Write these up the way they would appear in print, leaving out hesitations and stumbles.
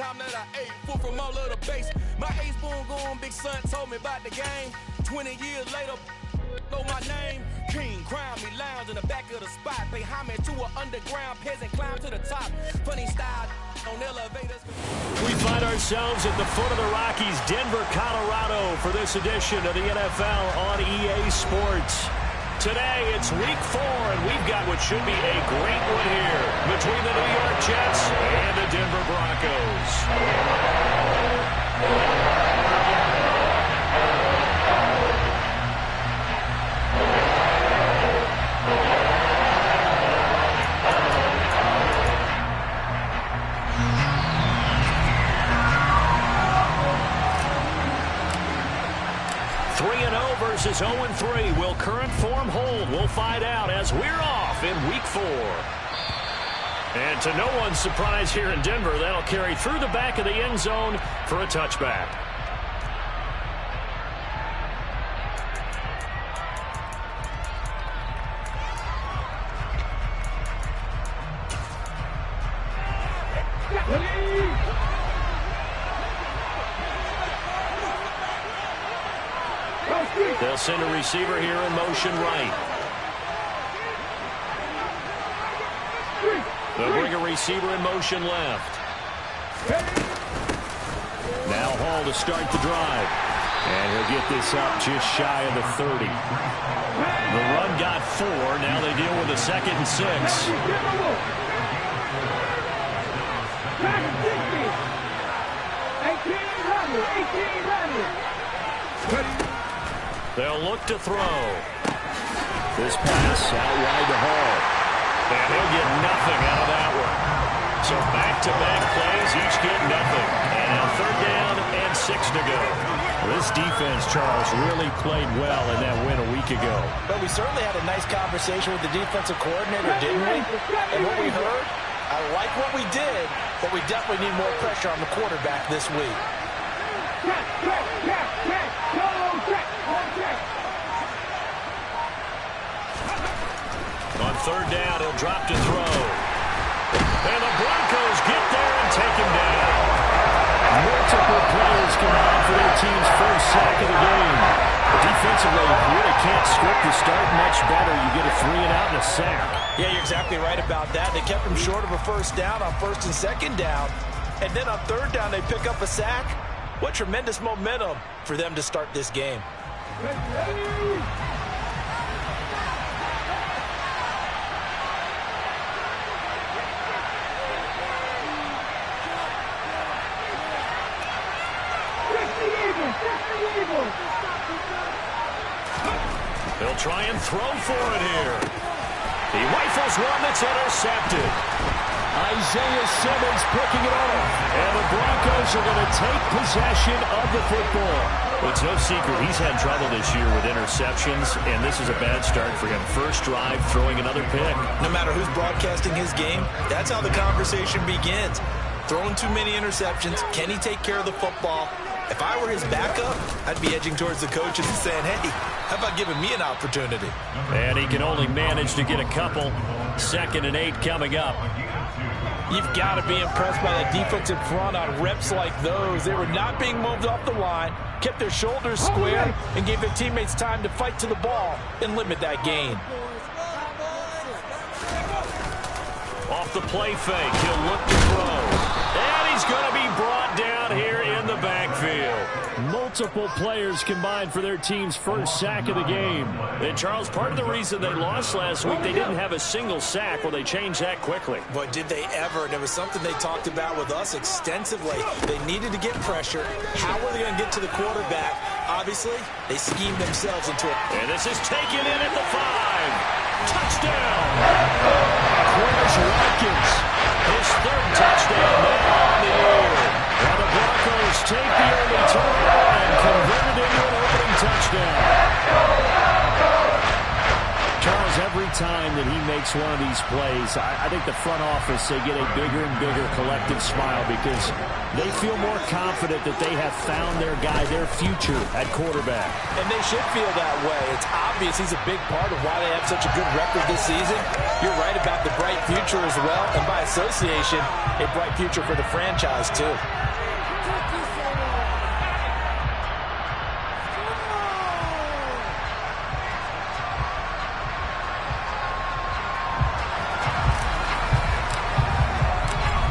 time that I ate food from all of the base. My ace boom going, big son told me about the game. 20 years later, know my name. King crown me lounge in the back of the spot. Pay homage to an underground peasant, climb to the top. Funny style on elevators. We find ourselves at the foot of the Rockies, Denver, Colorado, for this edition of the NFL on EA Sports. Today, it's week 4, and we've got what should be a great one here between the New York Jets and the Denver Broncos. 3-0 versus 0-3. Will current form hold? We'll find out as we're off in week 4. And to no one's surprise here in Denver, that'll carry through the back of the end zone for a touchback. They'll send a receiver here in motion right. They'll bring a receiver in motion left. Now Hall to start the drive. And he'll get this up just shy of the 30. The run got 4. Now they deal with a 2nd and 6. They'll look to throw. This pass out wide to Hall. And he'll get nothing out of that one. So back-to-back plays, each get nothing. And now 3rd down and 6 to go. This defense, Charles, really played well in that win a week ago. But we certainly had a nice conversation with the defensive coordinator, didn't we? And what we heard, I like what we did, but we definitely need more pressure on the quarterback this week. On 3rd down, he'll drop to throw. And the Broncos get there and take him down. Multiple players combined for their team's first sack of the game. Defensively, you really can't script the start much better. You get a 3-and-out and a sack. Yeah, you're exactly right about that. They kept him short of a 1st down on 1st and 2nd down. And then on 3rd down, they pick up a sack. What tremendous momentum for them to start this game. He'll try and throw for it here. He rifles one that's intercepted. Isaiah Simmons picking it off. And the Broncos are going to take possession of the football. Well, it's no secret he's had trouble this year with interceptions, and this is a bad start for him. First drive, throwing another pick. No matter who's broadcasting his game, that's how the conversation begins. Throwing too many interceptions. Can he take care of the football? If I were his backup, I'd be edging towards the coaches and saying, hey, how about giving me an opportunity? And he can only manage to get a couple. 2nd and 8 coming up. You've got to be impressed by that defensive front on reps like those. They were not being moved off the line, kept their shoulders square, and gave their teammates time to fight to the ball and limit that gain. Off the play fake, he'll look to throw. And he's going to be brought down here in the backfield. Multiple players combined for their team's first sack of the game. And Charles, part of the reason they lost last week, they didn't have a single sack. Well, they changed that quickly. But did they ever? And it was something they talked about with us extensively. They needed to get pressure. How were they going to get to the quarterback? Obviously, they schemed themselves into it. And this is taken in at the 5. Touchdown! Quez Watkins, his 3rd touchdown now on the year. While the Broncos take the early turnover and convert it into an opening touchdown. Charles, every time that he makes makes one of these plays, I think the front office, they get a bigger and bigger collective smile because they feel more confident that they have found their guy, their future at quarterback. And they should feel that way. It's obvious he's a big part of why they have such a good record this season. You're right about the bright future as well, and by association, a bright future for the franchise too.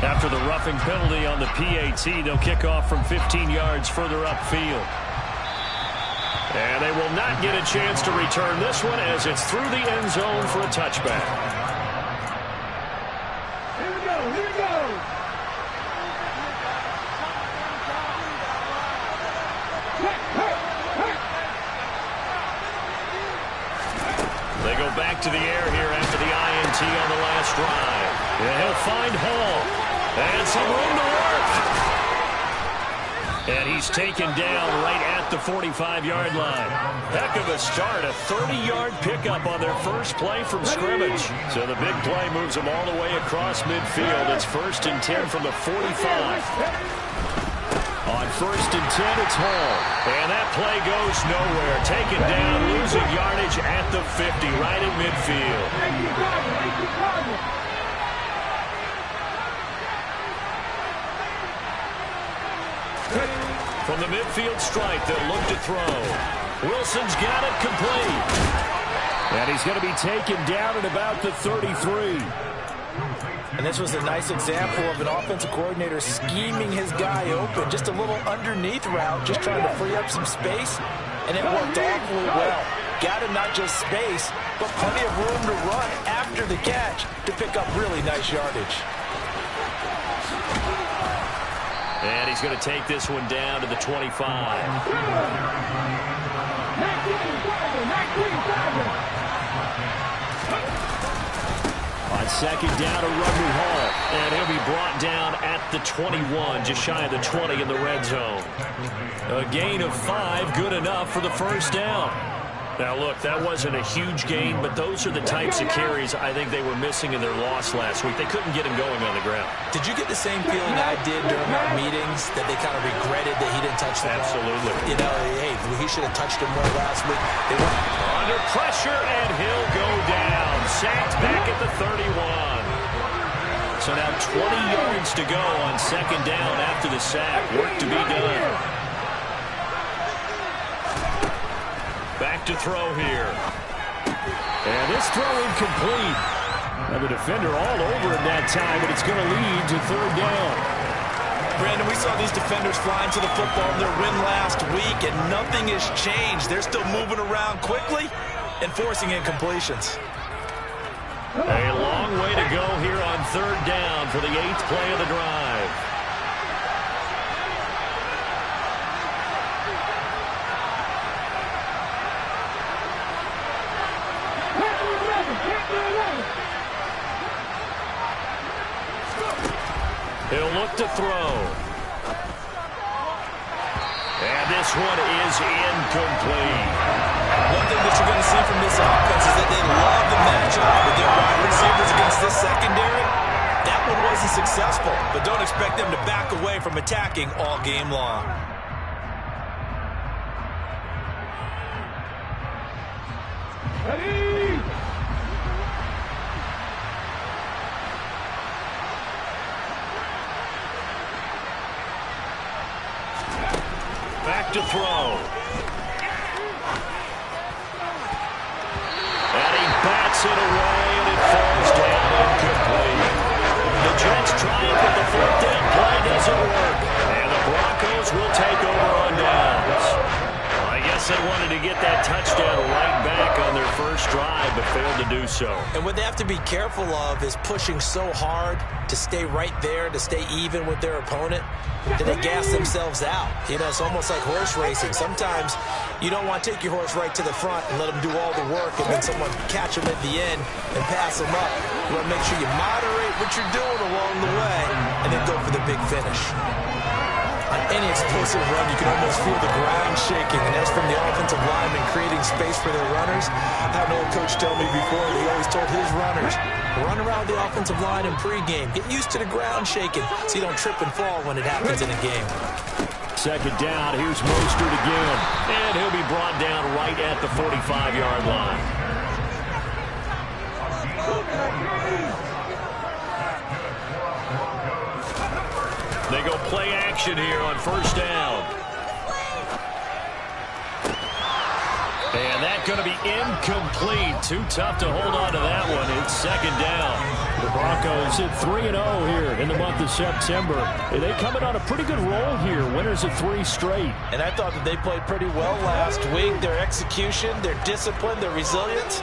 After the roughing penalty on the PAT, they'll kick off from 15 yards further upfield. And they will not get a chance to return this one as it's through the end zone for a touchback. Here we go, here we go. They go back to the air here after the INT on the last drive. And he'll find Hall. And some room to work. And he's taken down right at the 45-yard line. Heck of a start, a 30-yard pickup on their first play from scrimmage. So the big play moves them all the way across midfield. It's 1st and 10 from the 45. On 1st and 10, it's Hall. And that play goes nowhere. Taken down, losing yardage at the 50, right in midfield. From the midfield stripe, they'll look to throw. Wilson's got it complete. And he's going to be taken down at about the 33. And this was a nice example of an offensive coordinator scheming his guy open. Just a little underneath route, just trying to free up some space. And it worked awfully well. Got him not just space, but plenty of room to run after the catch to pick up really nice yardage. And he's going to take this one down to the 25. On 2nd down, a run to Hall. And he'll be brought down at the 21, just shy of the 20 in the red zone. A gain of 5, good enough for the 1st down. Now, look, that wasn't a huge gain, but those are the types of carries I think they were missing in their loss last week. They couldn't get him going on the ground. Did you get the same feeling I did during our meetings, that they kind of regretted that he didn't touch the ball? Absolutely. You know, hey, he should have touched him more last week. They were under pressure, and he'll go down. Sacked back at the 31. So now 20 yards to go on 2nd down after the sack. Work to be done. Back to throw here. And this throw incomplete. Now the defender all over him that time, but it's going to lead to 3rd down. Brandon, we saw these defenders flying to the football in their win last week, and nothing has changed. They're still moving around quickly and forcing incompletions. A long way to go here on 3rd down for the 8th play of the drive. He'll look to throw. And this one is incomplete. One thing that you're going to see from this offense is that they love the matchup with their wide receivers against this secondary. That one wasn't successful, but don't expect them to back away from attacking all game long. Ready? Back to throw. And he bats it away, and it falls down incomplete. The Jets try it, but the 4th down play doesn't work. And the Broncos will take over on downs. I guess they wanted to get that touchdown right back on their first drive, but failed to do so. And what they have to be careful of is pushing so hard to stay right there, to stay even with their opponent, that they gas themselves out. You know, it's almost like horse racing. Sometimes you don't want to take your horse right to the front and let them do all the work, and then someone catch them at the end and pass them up. You want to make sure you moderate what you're doing along the way and then go for the big finish. On any explosive run, you can almost feel the ground shaking, and that's from the offensive linemen creating space for their runners. I had an old coach tell me before, he always told his runners, run around the offensive line in pregame. Get used to the ground shaking so you don't trip and fall when it happens in a game. Second down, here's Mostert again. And he'll be brought down right at the 45-yard line. They go play action here on first down. And that's going to be incomplete. Too tough to hold on to that one. It's second down. The Broncos at 3-0 here in the month of September. And they coming on a pretty good roll here. Winners of 3 straight. And I thought that they played pretty well last week. Their execution, their discipline, their resilience,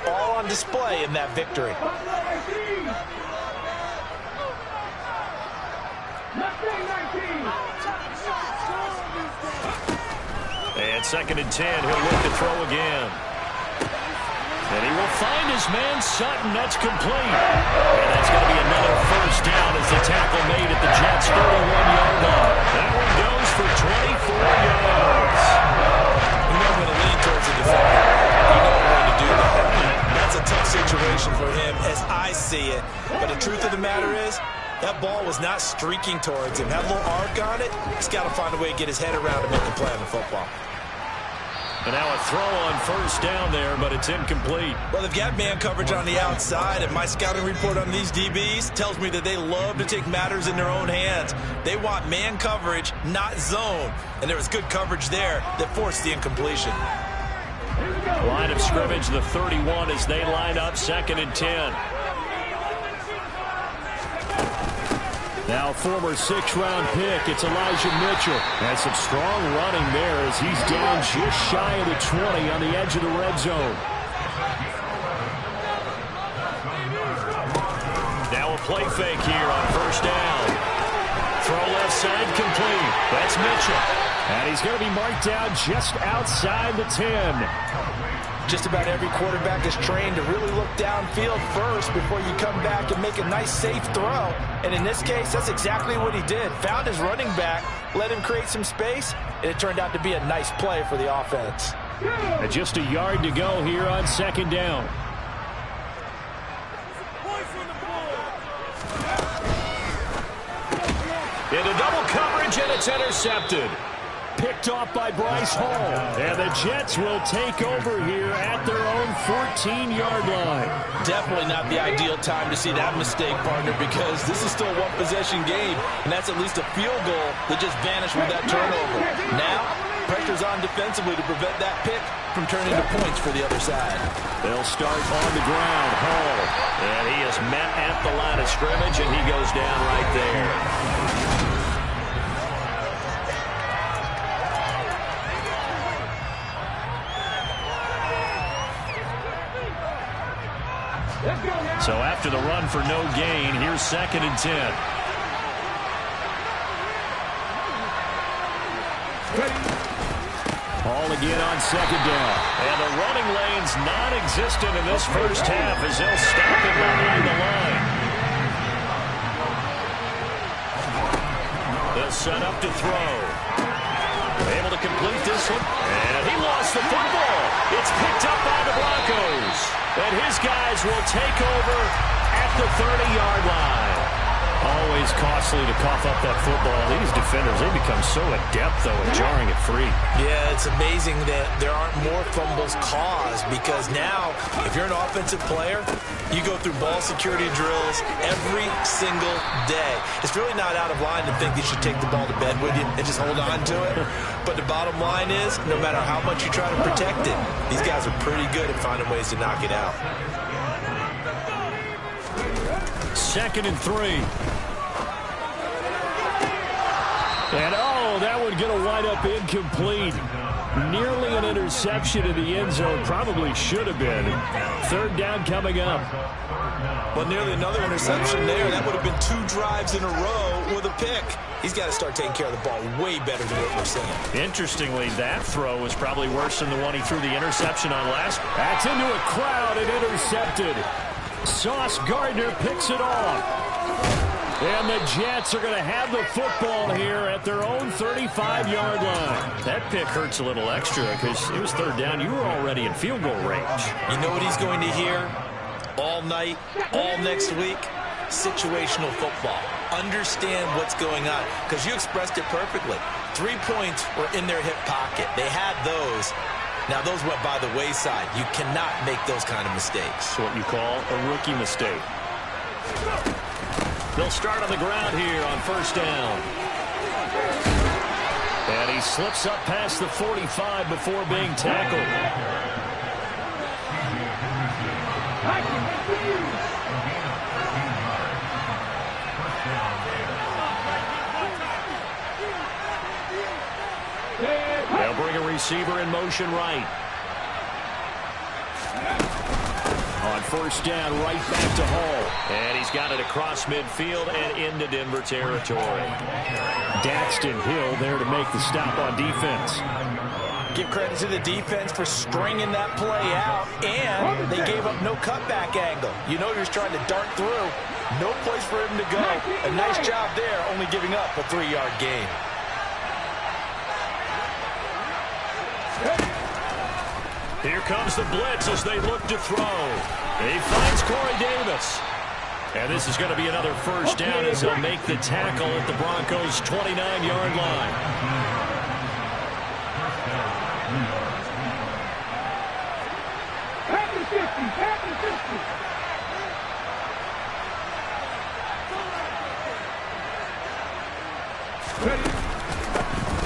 all on display in that victory. And second and 10, he'll look to throw again. And he will find his man Sutton. That's complete. And that's going to be another first down as the tackle made at the Jets' 31-yard line. That one goes for 24 yards. You know when to lean towards the defender. You know when to do that. That's a tough situation for him as I see it. But the truth of the matter is, that ball was not streaking towards him. Had a little arc on it. He's got to find a way to get his head around and make a play on the football. And now a throw on first down there, but it's incomplete. Well, they've got man coverage on the outside, and my scouting report on these DBs tells me that they love to take matters in their own hands. They want man coverage, not zone. And there was good coverage there that forced the incompletion. Line of scrimmage, the 31 as they line up second and 10. Now former 6th-round pick, it's Elijah Mitchell. Has some strong running there as he's down just shy of the 20 on the edge of the red zone. Now a play fake here on first down. Throw left side complete. That's Mitchell. And he's going to be marked down just outside the 10. Just about every quarterback is trained to really look downfield first before you come back and make a nice, safe throw. And in this case, that's exactly what he did. Found his running back, let him create some space, and it turned out to be a nice play for the offense. And just a yard to go here on second down. Into double coverage, and it's intercepted. Picked off by Bryce Hall. And the Jets will take over here at their own 14-yard line. Definitely not the ideal time to see that mistake, partner, because this is still a one-possession game, and that's at least a field goal that just vanished with that turnover. Now, pressure's on defensively to prevent that pick from turning to points for the other side. They'll start on the ground. Hall. And he is met at the line of scrimmage, and he goes down right there. So after the run for no gain, here's second and 10. Hall again on second down. And the running lane's non-existent in this first half as they'll stop him behind the line. They'll set up to throw. Able to complete this one. And he lost the football. It's picked up by the Broncos. And his guys will take over at the 30-yard line. Always costly to cough up that football. These defenders, they become so adept, though, at jarring it free. Yeah, it's amazing that there aren't more fumbles caused, because now, if you're an offensive player, you go through ball security drills every single day. It's really not out of line to think you should take the ball to bed with you and just hold on to it. But the bottom line is, no matter how much you try to protect it, these guys are pretty good at finding ways to knock it out. Second and 3. And, that one going to wind up incomplete. Nearly an interception in the end zone. Probably should have been. Third down coming up. Well, nearly another interception there. That would have been 2 drives in a row with a pick. He's got to start taking care of the ball way better than what we're seeing. Interestingly, that throw was probably worse than the one he threw the interception on last. That's into a crowd and intercepted. Sauce Gardner picks it off. And the Jets are going to have the football here at their own 35-yard line. That pick hurts a little extra because it was third down. You were already in field goal range. You know what he's going to hear all night, all next week? Situational football. Understand what's going on, because you expressed it perfectly. 3 points were in their hip pocket. They had those. Now, those went by the wayside. You cannot make those kind of mistakes. What you call a rookie mistake. They'll start on the ground here on first down. And he slips up past the 45 before being tackled. They'll bring a receiver in motion right. On first down, right back to Hall. And he's got it across midfield and into Denver territory. Daxton Hill there to make the stop on defense. Give credit to the defense for stringing that play out, and they gave up no cutback angle. You know you're trying to dart through. No place for him to go. A nice job there, only giving up a 3-yard gain. Here comes the blitz as they look to throw. He finds Corey Davis. And this is going to be another first down as he'll make the tackle at the Broncos' 29-yard line.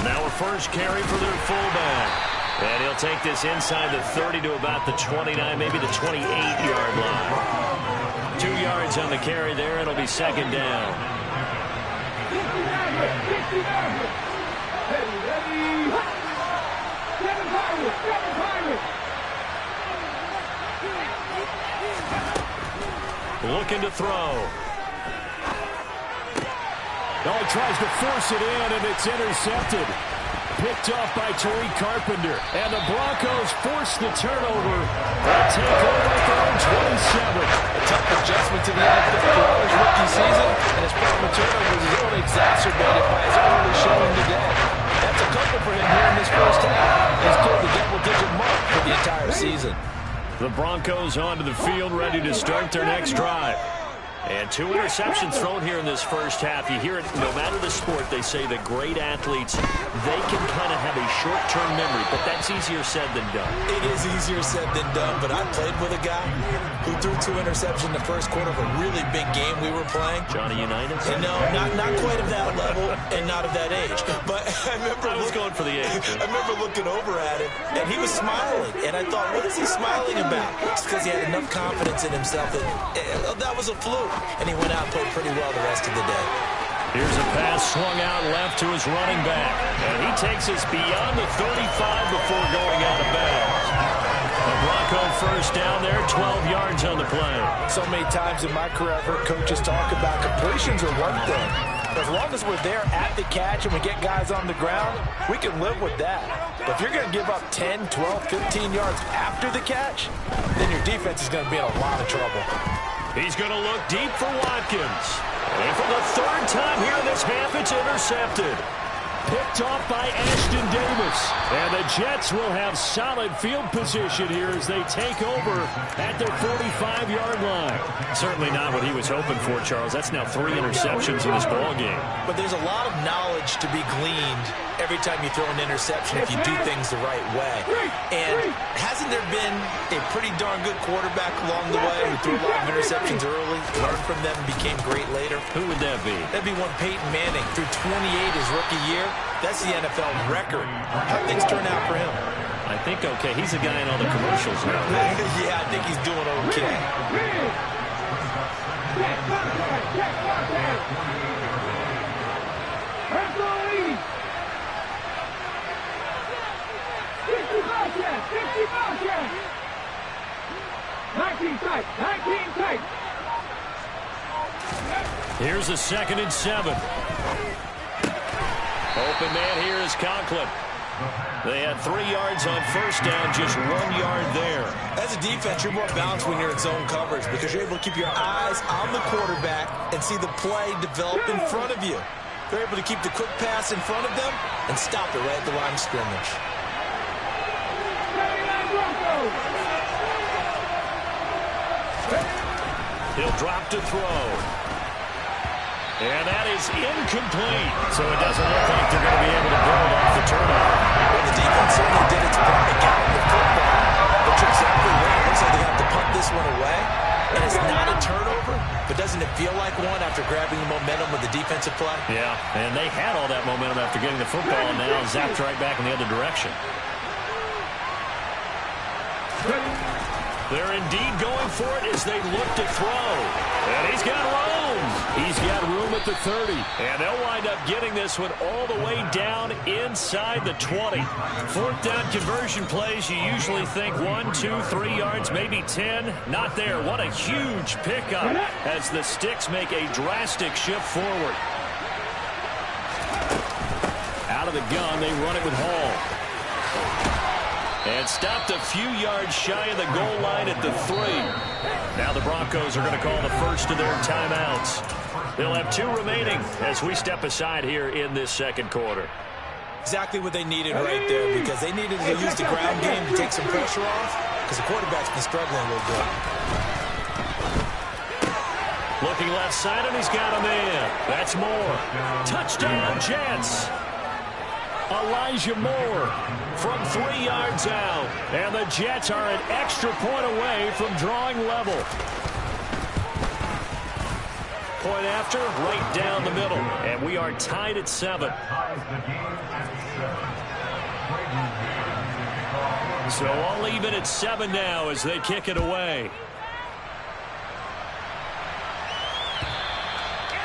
Now a first carry for their fullback. And he'll take this inside the 30 to about the 29, maybe the 28-yard line. 2 yards on the carry there. It'll be second down. Looking to throw. Oh, he tries to force it in, and it's intercepted. Picked off by Tariq Carpenter. And the Broncos force the turnover. They'll take over at their own 27. A tough adjustment to the NFL throughout his rookie season, and his problem with turnovers is only exacerbated by his early showing today. That's a couple for him here in this first half. He's cleared the double-digit mark for the entire season. The Broncos onto the field, ready to start their next drive. And 2 interceptions thrown here in this first half. You hear it, no matter the sport, they say that great athletes, they can kind of have a short-term memory, but that's easier said than done. It is easier said than done, but I played with a guy who threw 2 interceptions in the first quarter of a really big game we were playing. Johnny Unitas? No, not quite of that level and not of that age. But I was going for the age. I remember looking over at him, and he was smiling. And I thought, what is he smiling about? It's because he had enough confidence in himself that was a fluke. And he went out and played pretty well the rest of the day. Here's a pass swung out left to his running back. And he takes us beyond the 35 before going out of bounds. The Bronco first down there, 12 yards on the play. So many times in my career, I've heard coaches talk about completions are one thing. As long as we're there at the catch and we get guys on the ground, we can live with that. But if you're going to give up 10, 12, 15 yards after the catch, then your defense is going to be in a lot of trouble. He's going to look deep for Watkins. And for the 3rd time here in this half, it's intercepted. Picked off by Ashton Davis. And the Jets will have solid field position here as they take over at their 45-yard line. Certainly not what he was hoping for, Charles. That's now 3 interceptions in this ballgame. But there's a lot of knowledge to be gleaned every time you throw an interception if you do things the right way. And hasn't there been a pretty darn good quarterback along the way who threw a lot of interceptions early, learned from them, and became great later? Who would that be? That'd be one Peyton Manning. Threw 28 his rookie year. That's the NFL record. How'd things turn out for him? I think okay. He's a guy in all the commercials now. Yeah, I think he's doing okay. Here's a 2nd and 7. Open man here is Conklin. They had 3 yards on first down, just 1 yard there. As a defense, you're more balanced when you're in zone coverage because you're able to keep your eyes on the quarterback and see the play develop in front of you. They're able to keep the quick pass in front of them and stop it right at the line of scrimmage. He'll drop to throw. And that is incomplete. So it doesn't look like they're going to be able to build off the turnover. Well, the defense certainly did its part to get the football. But you're exactly right. It looks like they have to punt this one away. And it's not a turnover, but doesn't it feel like one after grabbing the momentum with the defensive play? Yeah, and they had all that momentum after getting the football, and now zapped right back in the other direction. They're indeed going for it as they look to throw. And he's got room. He's got room at the 30. And they'll wind up getting this one all the way down inside the 20. 4th down conversion plays, you usually think 1, 2, 3 yards, maybe 10. Not there. What a huge pickup as the Sticks make a drastic shift forward. Out of the gun, they run it with Hall. And stopped a few yards shy of the goal line at the 3. Now the Broncos are going to call the first of their timeouts. They'll have 2 remaining as we step aside here in this second quarter. Exactly what they needed right there because they needed to use the ground game to take some pressure off because the quarterback's been struggling a little bit. Looking left side, and he's got a man. That's Moore. Touchdown, Jets. Elijah Moore from 3 yards out. And the Jets are an extra point away from drawing level. Point after, right down the middle. And we are tied at 7. So all even at 7 now as they kick it away.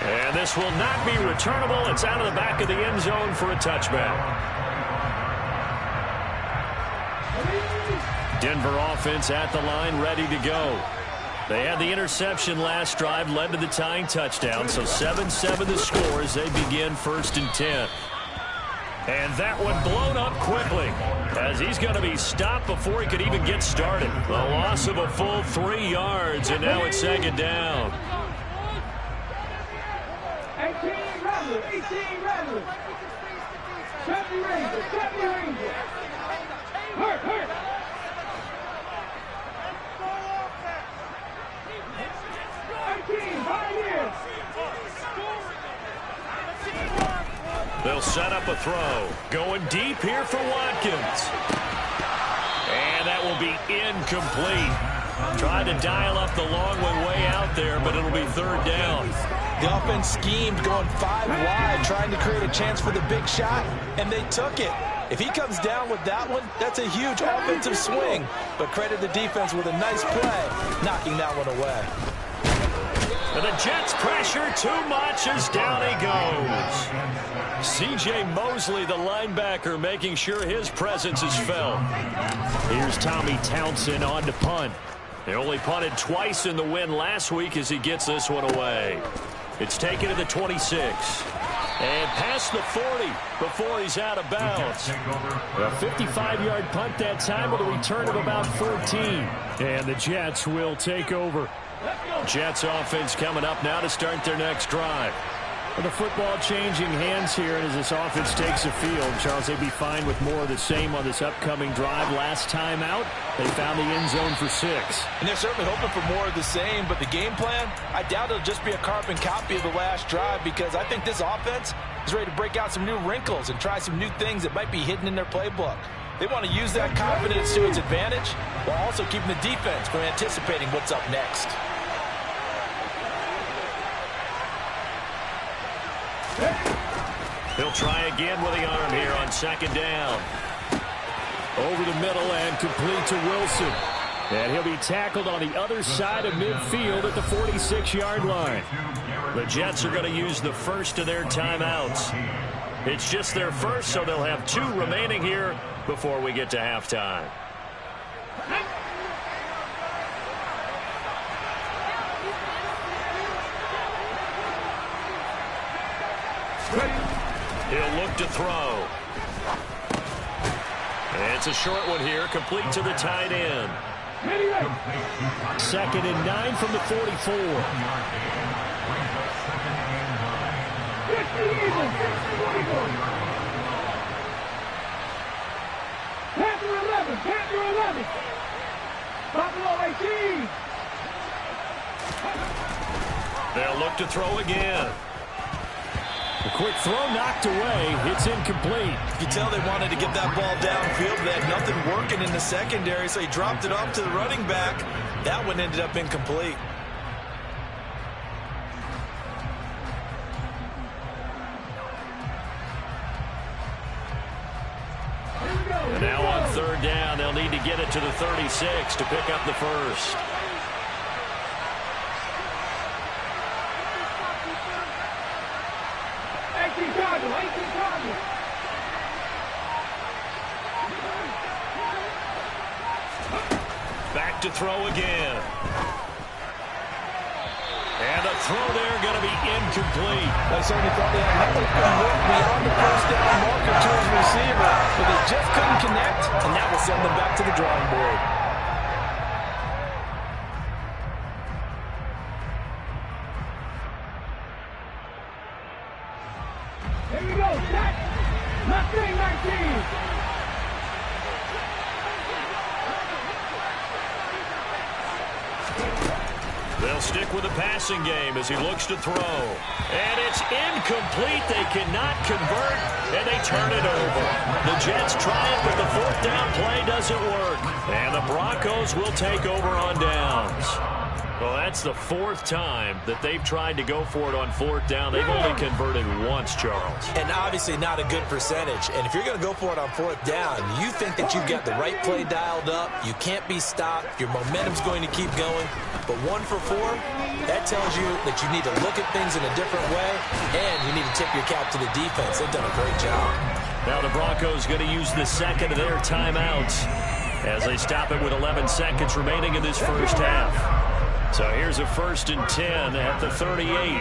And this will not be returnable. It's out of the back of the end zone for a touchback. Denver offense at the line, ready to go. They had the interception last drive, led to the tying touchdown. So 7-7 the score as they begin 1st and 10. And that one blown up quickly as he's going to be stopped before he could even get started. The loss of a full 3 yards, and now it's 2nd down. 18 Rattler. Chubby Ranger. Hurt. They'll set up a throw. Going deep here for Watkins. And that will be incomplete. Tried to dial up the long one way out there, but it'll be 3rd down. The offense schemed going 5 wide, trying to create a chance for the big shot, and they took it. If he comes down with that one, that's a huge offensive swing. But credit the defense with a nice play, knocking that one away. And the Jets pressure too much as down he goes. C.J. Mosley, the linebacker, making sure his presence is felt. Here's Tommy Townsend on to punt. They only punted twice in the win last week as he gets this one away. It's taken to the 26. And past the 40 before he's out of bounds. A 55-yard punt that time with a return of about 14. And the Jets will take over. Jets offense coming up now to start their next drive. With the football changing hands here, and as this offense takes the field, Charles, they'd be fine with more of the same on this upcoming drive. Last time out, they found the end zone for 6. And they're certainly hoping for more of the same, but the game plan, I doubt it'll just be a carbon copy of the last drive because I think this offense is ready to break out some new wrinkles and try some new things that might be hidden in their playbook. They want to use that confidence to its advantage while also keeping the defense from anticipating what's up next. He'll try again with the arm here on 2nd down. Over the middle and complete to Wilson. And he'll be tackled on the other side of midfield at the 46-yard line. The Jets are going to use the first of their timeouts. It's just their first, so they'll have 2 remaining here before we get to halftime. He'll look to throw. And it's a short one here, complete to the tight end. 2nd and 9 from the 44. Panther 11, Panther 11. Buffalo 18. They'll look to throw again. A quick throw knocked away. It's incomplete. You can tell they wanted to get that ball downfield. They had nothing working in the secondary, so he dropped it off to the running back. That one ended up incomplete. And now on 3rd down, they'll need to get it to the 36 to pick up the first. Back to throw again. And the throw there going to be incomplete. I certainly thought they had nothing beyond the first down marker to his receiver, but they just couldn't connect, and that will send them back to the drawing board. Here we go, set. Mustang 19. They'll stick with the passing game as he looks to throw. And it's incomplete. They cannot convert, and they turn it over. The Jets try it, but the 4th down play doesn't work. And the Broncos will take over on downs. Well, that's the 4th time that they've tried to go for it on 4th down. They've only converted once, Charles. And obviously not a good percentage. And if you're going to go for it on 4th down, you think that you've got the right play dialed up. You can't be stopped. Your momentum's going to keep going. But 1 for 4, that tells you that you need to look at things in a different way, and you need to tip your cap to the defense. They've done a great job. Now the Broncos going to use the 2nd of their timeouts as they stop it with 11 seconds remaining in this first half. So here's a 1st and 10 at the 38.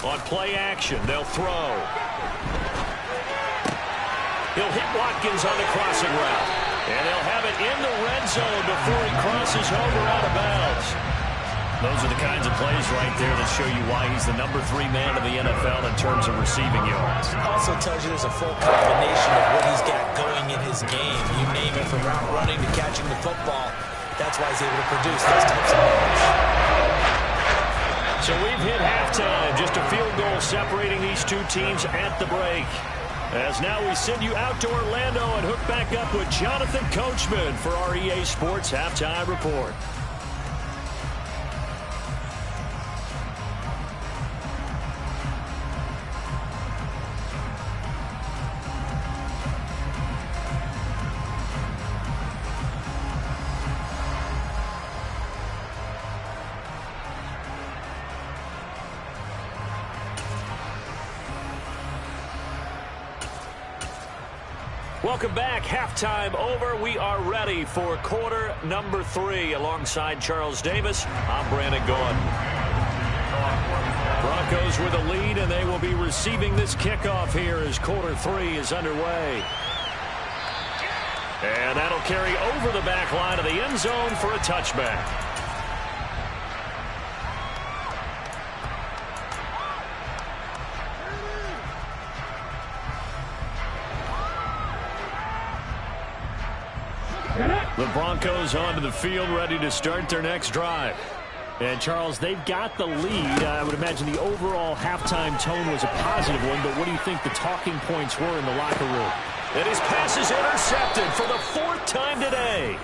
On play action, they'll throw. He'll hit Watkins on the crossing route. And they'll have it in the red zone before he crosses over out of bounds. Those are the kinds of plays right there that show you why he's the number 3 man in the NFL in terms of receiving yards. Also tells you there's a full combination of what he's got going in his game. You name it, from route running to catching the football. That's why he's able to produce those types of numbers. So we've hit halftime. Just a field goal separating these two teams at the break. As now we send you out to Orlando and hook back up with Jonathan Coachman for our EA Sports Halftime Report. Welcome back. Halftime over. We are ready for quarter number 3. Alongside Charles Davis, I'm Brandon Gordon. Broncos with a lead, and they will be receiving this kickoff here as quarter 3 is underway. And that'll carry over the back line of the end zone for a touchback. The Broncos onto the field, ready to start their next drive. And, Charles, they've got the lead. I would imagine the overall halftime tone was a positive one, but what do you think the talking points were in the locker room? And his pass is intercepted for the 4th time today.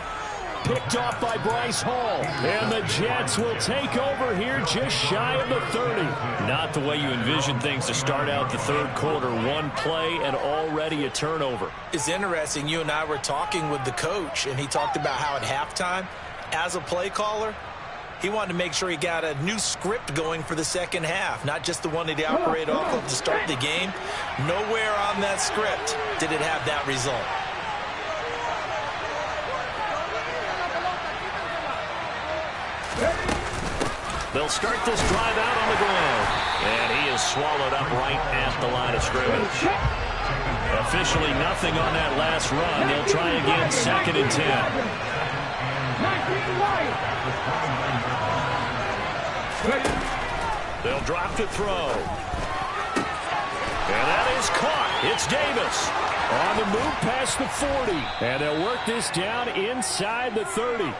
Picked off by Bryce Hall. And the Jets will take over here just shy of the 30. Not the way you envision things to start out the third quarter. One play and already a turnover. It's interesting. You and I were talking with the coach, and he talked about how at halftime, as a play caller, he wanted to make sure he got a new script going for the second half, not just the one that he operated off of to start the game. Nowhere on that script did it have that result. They'll start this drive out on the ground. And he is swallowed up right at the line of scrimmage. Officially nothing on that last run. They'll try again, 2nd and 10. They'll drop to throw. And that is caught. It's Davis on the move past the 40. And they'll work this down inside the 30.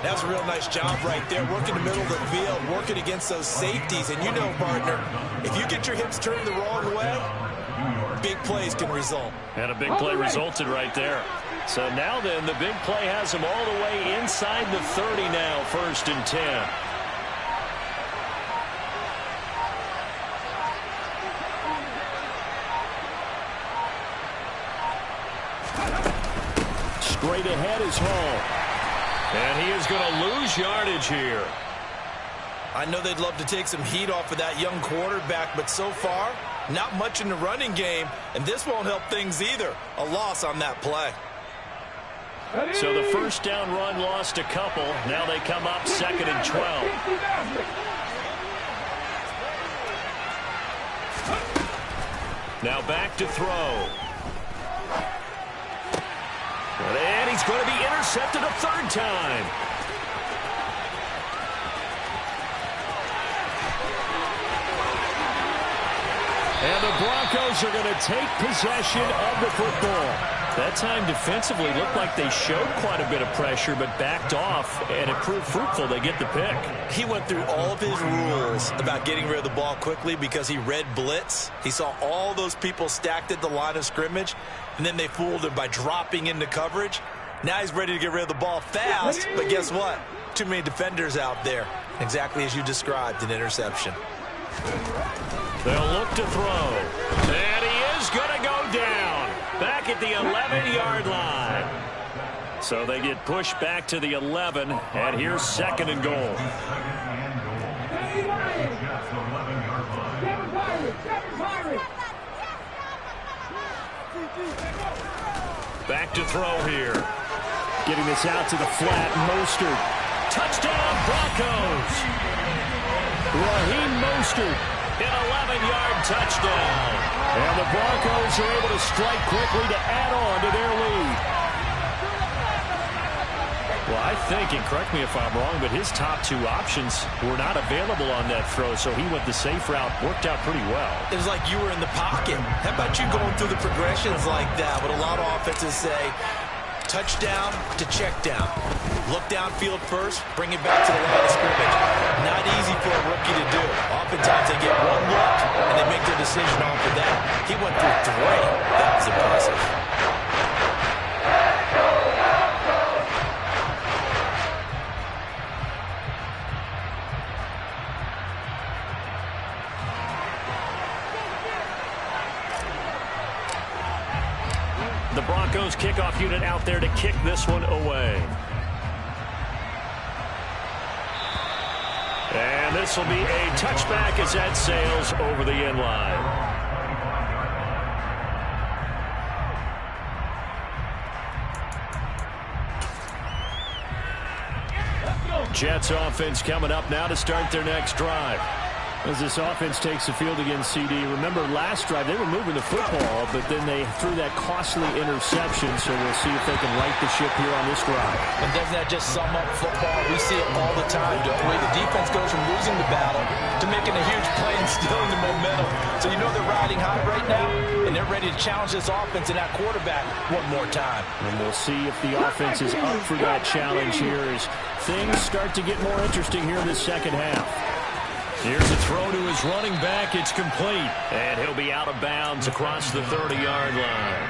That's a real nice job right there, working the middle of the field, working against those safeties. And you know, partner, if you get your hips turned the wrong way, big plays can result. And a big play resulted right there. So now then, the big play has them all the way inside the 30 now, 1st and 10. Straight ahead is Hall. And he is going to lose yardage here. I know they'd love to take some heat off of that young quarterback, but so far, not much in the running game, and this won't help things either. A loss on that play. So the 1st down run lost a couple. Now they come up 2nd and 12. Now back to throw. And he's going to be intercepted a 3rd time. And the Broncos are going to take possession of the football. That time defensively looked like they showed quite a bit of pressure but backed off, and it proved fruitful. They get the pick. He went through all of his rules about getting rid of the ball quickly because he read blitz. He saw all those people stacked at the line of scrimmage, and then they fooled him by dropping into coverage. Now he's ready to get rid of the ball fast, but guess what? Too many defenders out there. Exactly as you described, an interception. They'll look to throw. And he is going to go down. Back at the 11-yard line. So they get pushed back to the 11, and here's 2nd and goal. Back to throw here. Getting this out to the flat, Mostert. Touchdown, Broncos. Raheem Mostert, an 11-yard touchdown. And the Broncos are able to strike quickly to add on to their lead. Well, I think, and correct me if I'm wrong, but his top 2 options were not available on that throw, so he went the safe route, worked out pretty well. It was like you were in the pocket. How about you going through the progressions like that? What a lot of offenses say, touchdown to check down. Look downfield first, bring it back to the line of scrimmage. Not easy for a rookie to do. Oftentimes they get one look, and they make their decision off of that. He went through 3. That was impressive. The Broncos kickoff unit out there to kick this one away. And this will be a touchback as that sails over the end line. Jets offense coming up now to start their next drive. As this offense takes the field against CD, remember last drive they were moving the football, but then they threw that costly interception, so we'll see if they can right the ship here on this drive. And doesn't that just sum up football? We see it all the time, don't we? The defense goes from losing the battle to making a huge play and stealing the momentum. So you know they're riding high right now, and they're ready to challenge this offense and that quarterback one more time. And we'll see if the offense is up for that challenge here as things start to get more interesting here in the second half. Here's a throw to his running back. It's complete. And he'll be out of bounds across the 30-yard line.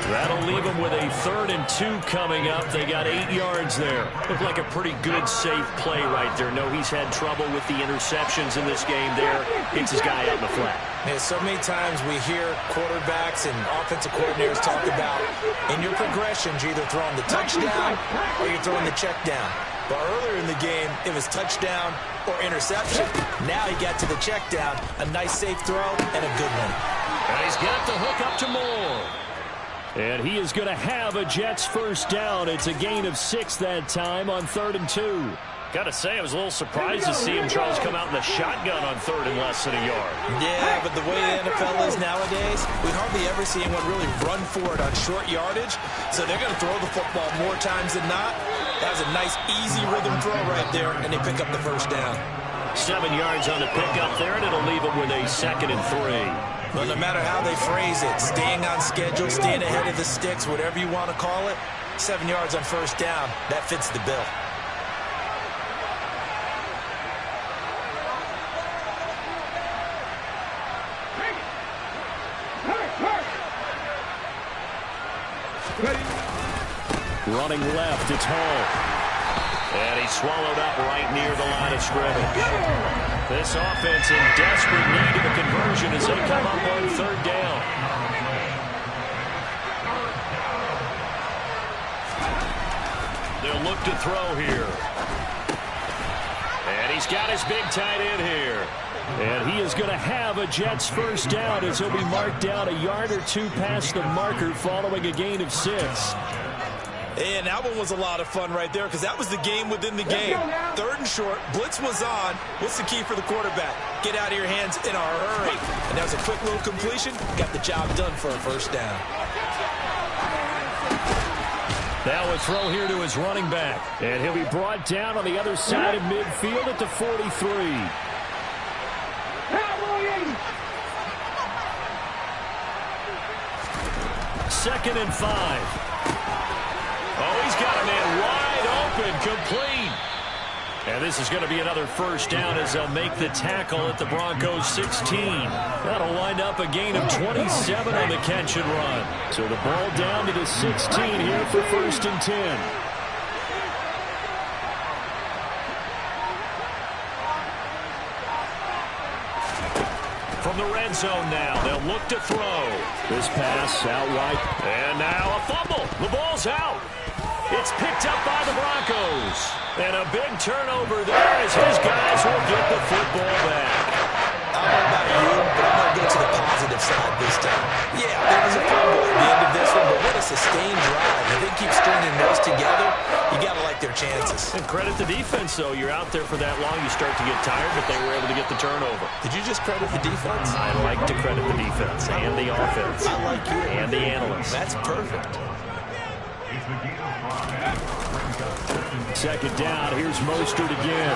That'll leave him with a 3rd and 2 coming up. They got 8 yards there. Looked like a pretty good, safe play right there. No, he's had trouble with the interceptions in this game there. Hits his guy out in the flat. Yeah, so many times we hear quarterbacks and offensive coordinators talk about in your progressions, you're either throwing the touchdown or you're throwing the check down. But earlier in the game, it was touchdown or interception. Now he got to the check down. A nice safe throw and a good one. And he's got the hook up to Moore. And he is going to have a Jets first down. It's a gain of 6 that time on 3rd and 2. Got to say, I was a little surprised to see him, Charles, come out in the shotgun on 3rd and less than a yard. Yeah, but the way the NFL is nowadays, we hardly ever see anyone really run for it on short yardage. So they're going to throw the football more times than not. That was a nice, easy rhythm throw right there, and they pick up the first down. 7 yards on the pickup there, and it'll leave them with a 2nd and 3. But no matter how they phrase it, staying on schedule, staying ahead of the sticks, whatever you want to call it, 7 yards on first down, that fits the bill. Running left, it's Hall. And he's swallowed up right near the line of scrimmage. This offense in desperate need of a conversion as they come up on 3rd down. They'll look to throw here. And he's got his big tight end here. And he is going to have a Jets first down as he'll be marked down a yard or 2 past the marker following a gain of 6. And that one was a lot of fun right there because that was the game within the game. 3rd and short, blitz was on. What's the key for the quarterback? Get out of your hands in a hurry. And that was a quick little completion. Got the job done for a first down. Now a throw here to his running back. And he'll be brought down on the other side of midfield at the 43. 2nd and 5. Oh, he's got a man wide open, complete. And this is going to be another first down as they'll make the tackle at the Broncos 16. That'll wind up a gain of 27 on the catch and run. So the ball down to the 16 here for 1st and 10. From the red zone now, they'll look to throw. This pass out wide. And now a fumble. The ball's out. It's picked up by the Broncos. And a big turnover there as his guys will get the football back. I don't know about you, but I'm going to go to the positive side this time. Yeah, there was a fumble at the end of this one, but what a sustained drive. If they keep stringing those together, you got to like their chances. And credit the defense, though. You're out there for that long, you start to get tired, but they were able to get the turnover. Did you just credit the defense? I like to credit the defense and the offense. I like you. And the analysts. That's perfect. 2nd down. Here's Mostert again.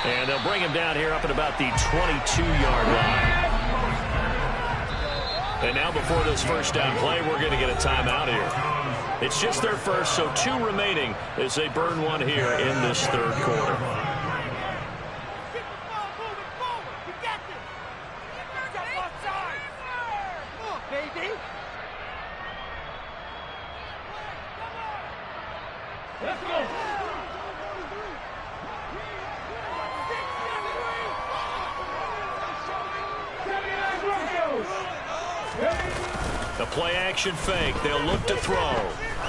And they'll bring him down here up at about the 22-yard line. And now before this first down play, we're going to get a timeout here. It's just their first, so 2 remaining as they burn one here in this 3rd quarter. The play-action fake. They'll look to throw.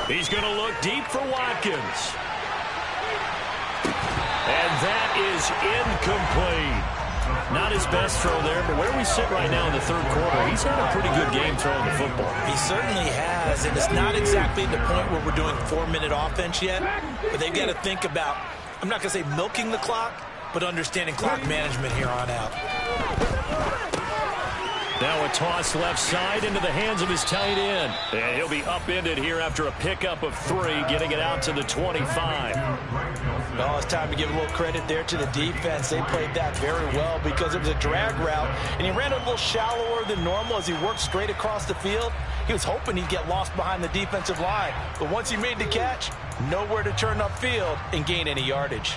He's going to look deep for Watkins. And that is incomplete. Not his best throw there, but where we sit right now in the 3rd quarter, he's had a pretty good game throwing the football. He certainly has, and it's not exactly the point where we're doing 4-minute offense yet, but they've got to think about, I'm not going to say milking the clock, but understanding clock management here on out. Now a toss left side into the hands of his tight end. And he'll be upended here after a pickup of 3, getting it out to the 25. Well, it's time to give a little credit there to the defense. They played that very well because it was a drag route, and he ran a little shallower than normal as he worked straight across the field. He was hoping he'd get lost behind the defensive line, but once he made the catch, nowhere to turn upfield and gain any yardage.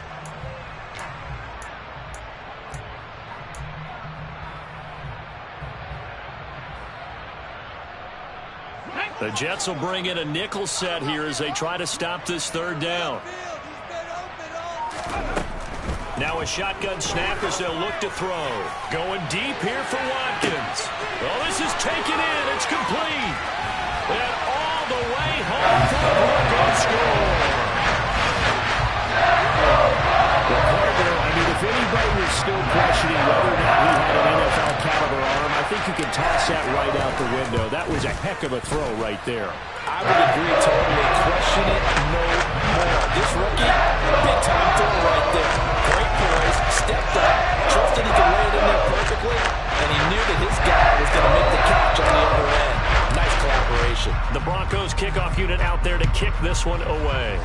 The Jets will bring in a nickel set here as they try to stop this 3rd down. Now a shotgun snap as they'll look to throw. Going deep here for Watkins. Well, this is taken in. It's complete. And all the way home for the Broncos score. The partner, I mean, if anybody was still questioning whether or not he had an NFL caliber arm, I think you can toss that right out the window. That was a heck of a throw right there. I would agree totally. Question it no more. This rookie, big time throw right there. Great poise, stepped up, trusted he could lay it in there perfectly. Broncos kickoff unit out there to kick this one away.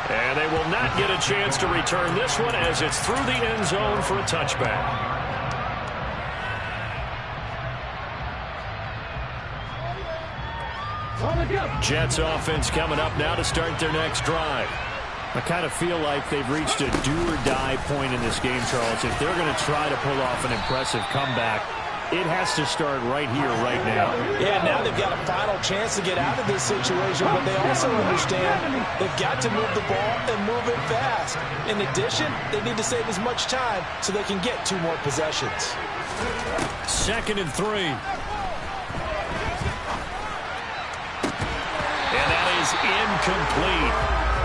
And they will not get a chance to return this one as it's through the end zone for a touchback. Jets offense coming up now to start their next drive. I kind of feel like they've reached a do-or-die point in this game, Charles. If they're going to try to pull off an impressive comeback, it has to start right here, right now. Yeah, now they've got a final chance to get out of this situation, but they also understand they've got to move the ball and move it fast. In addition, they need to save as much time so they can get 2 more possessions. 2nd and 3. And that is incomplete.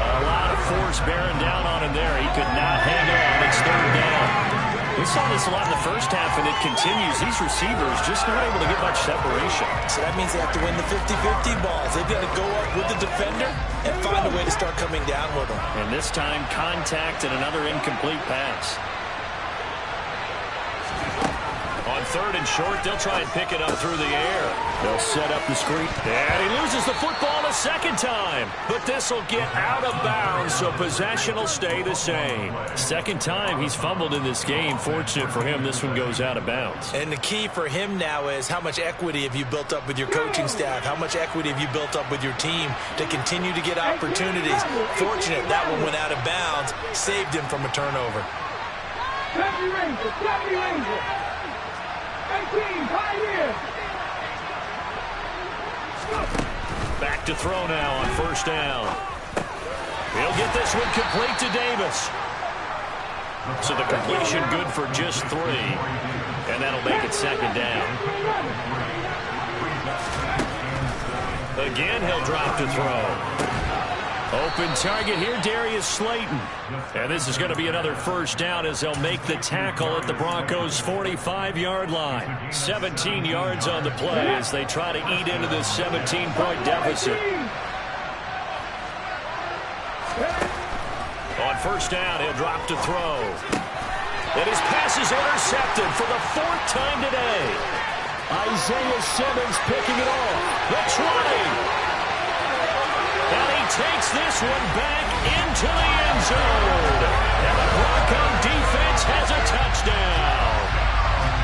A lot of force bearing down on him there. He could not hang on. It's 3rd down. We saw this a lot in the first half, and it continues. These receivers just not able to get much separation. So that means they have to win the 50-50 balls. They've got to go up with the defender and find a way to start coming down with them. And this time, contact and another incomplete pass. On 3rd and short, they'll try and pick it up through the air. They'll set up the screen. And he loses the football a second time. But this will get out of bounds, so possession will stay the same. Second time he's fumbled in this game. Fortunate for him, this one goes out of bounds. And the key for him now is how much equity have you built up with your coaching staff? How much equity have you built up with your team to continue to get opportunities? Fortunate that one went out of bounds, saved him from a turnover. Back to throw now on 1st down. He'll get this one complete to Davis. So the completion good for just 3. And that'll make it 2nd down. Again, he'll drop to throw. Open target here, Darius Slayton. And this is going to be another 1st down as they'll make the tackle at the Broncos' 45-yard line. 17 yards on the play as they try to eat into this 17-point deficit. On 1st down, he'll drop to throw. And his pass is intercepted for the 4th time today. Isaiah Simmons picking it off. The 20. And he takes this one back into the end zone. And the Bronco defense has a touchdown.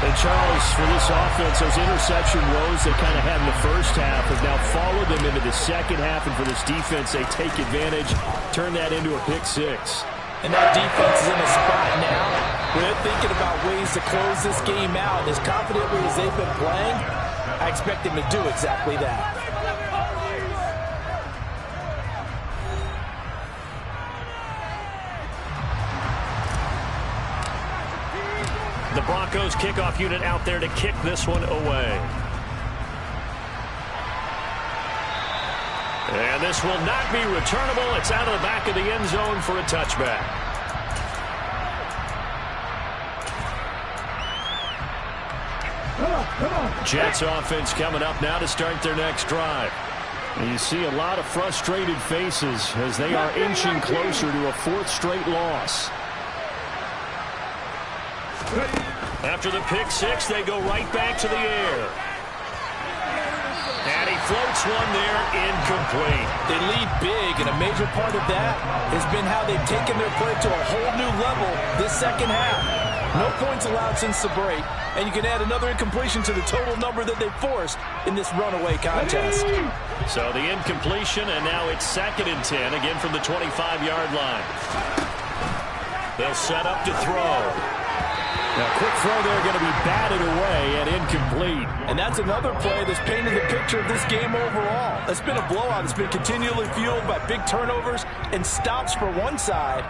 And Charles, for this offense, those interception woes they kind of had in the first half have now followed them into the second half. And for this defense, they take advantage, turn that into a pick 6. And that defense is in a spot now where they're thinking about ways to close this game out. As confidently as they've been playing, I expect them to do exactly that. The Broncos kickoff unit out there to kick this one away. And this will not be returnable. It's out of the back of the end zone for a touchback. Jets offense coming up now to start their next drive. And you see a lot of frustrated faces as they are inching closer to a 4th straight loss. After the pick 6, they go right back to the air. And he floats one there, incomplete. They lead big, and a major part of that has been how they've taken their play to a whole new level this second half. No points allowed since the break, and you can add another incompletion to the total number that they forced in this runaway contest. So the incompletion, and now it's 2nd and 10, again from the 25-yard line. They'll set up to throw. Now, quick throw there, going to be batted away and incomplete. And that's another play that's painted the picture of this game overall. It's been a blowout. It's been continually fueled by big turnovers and stops for one side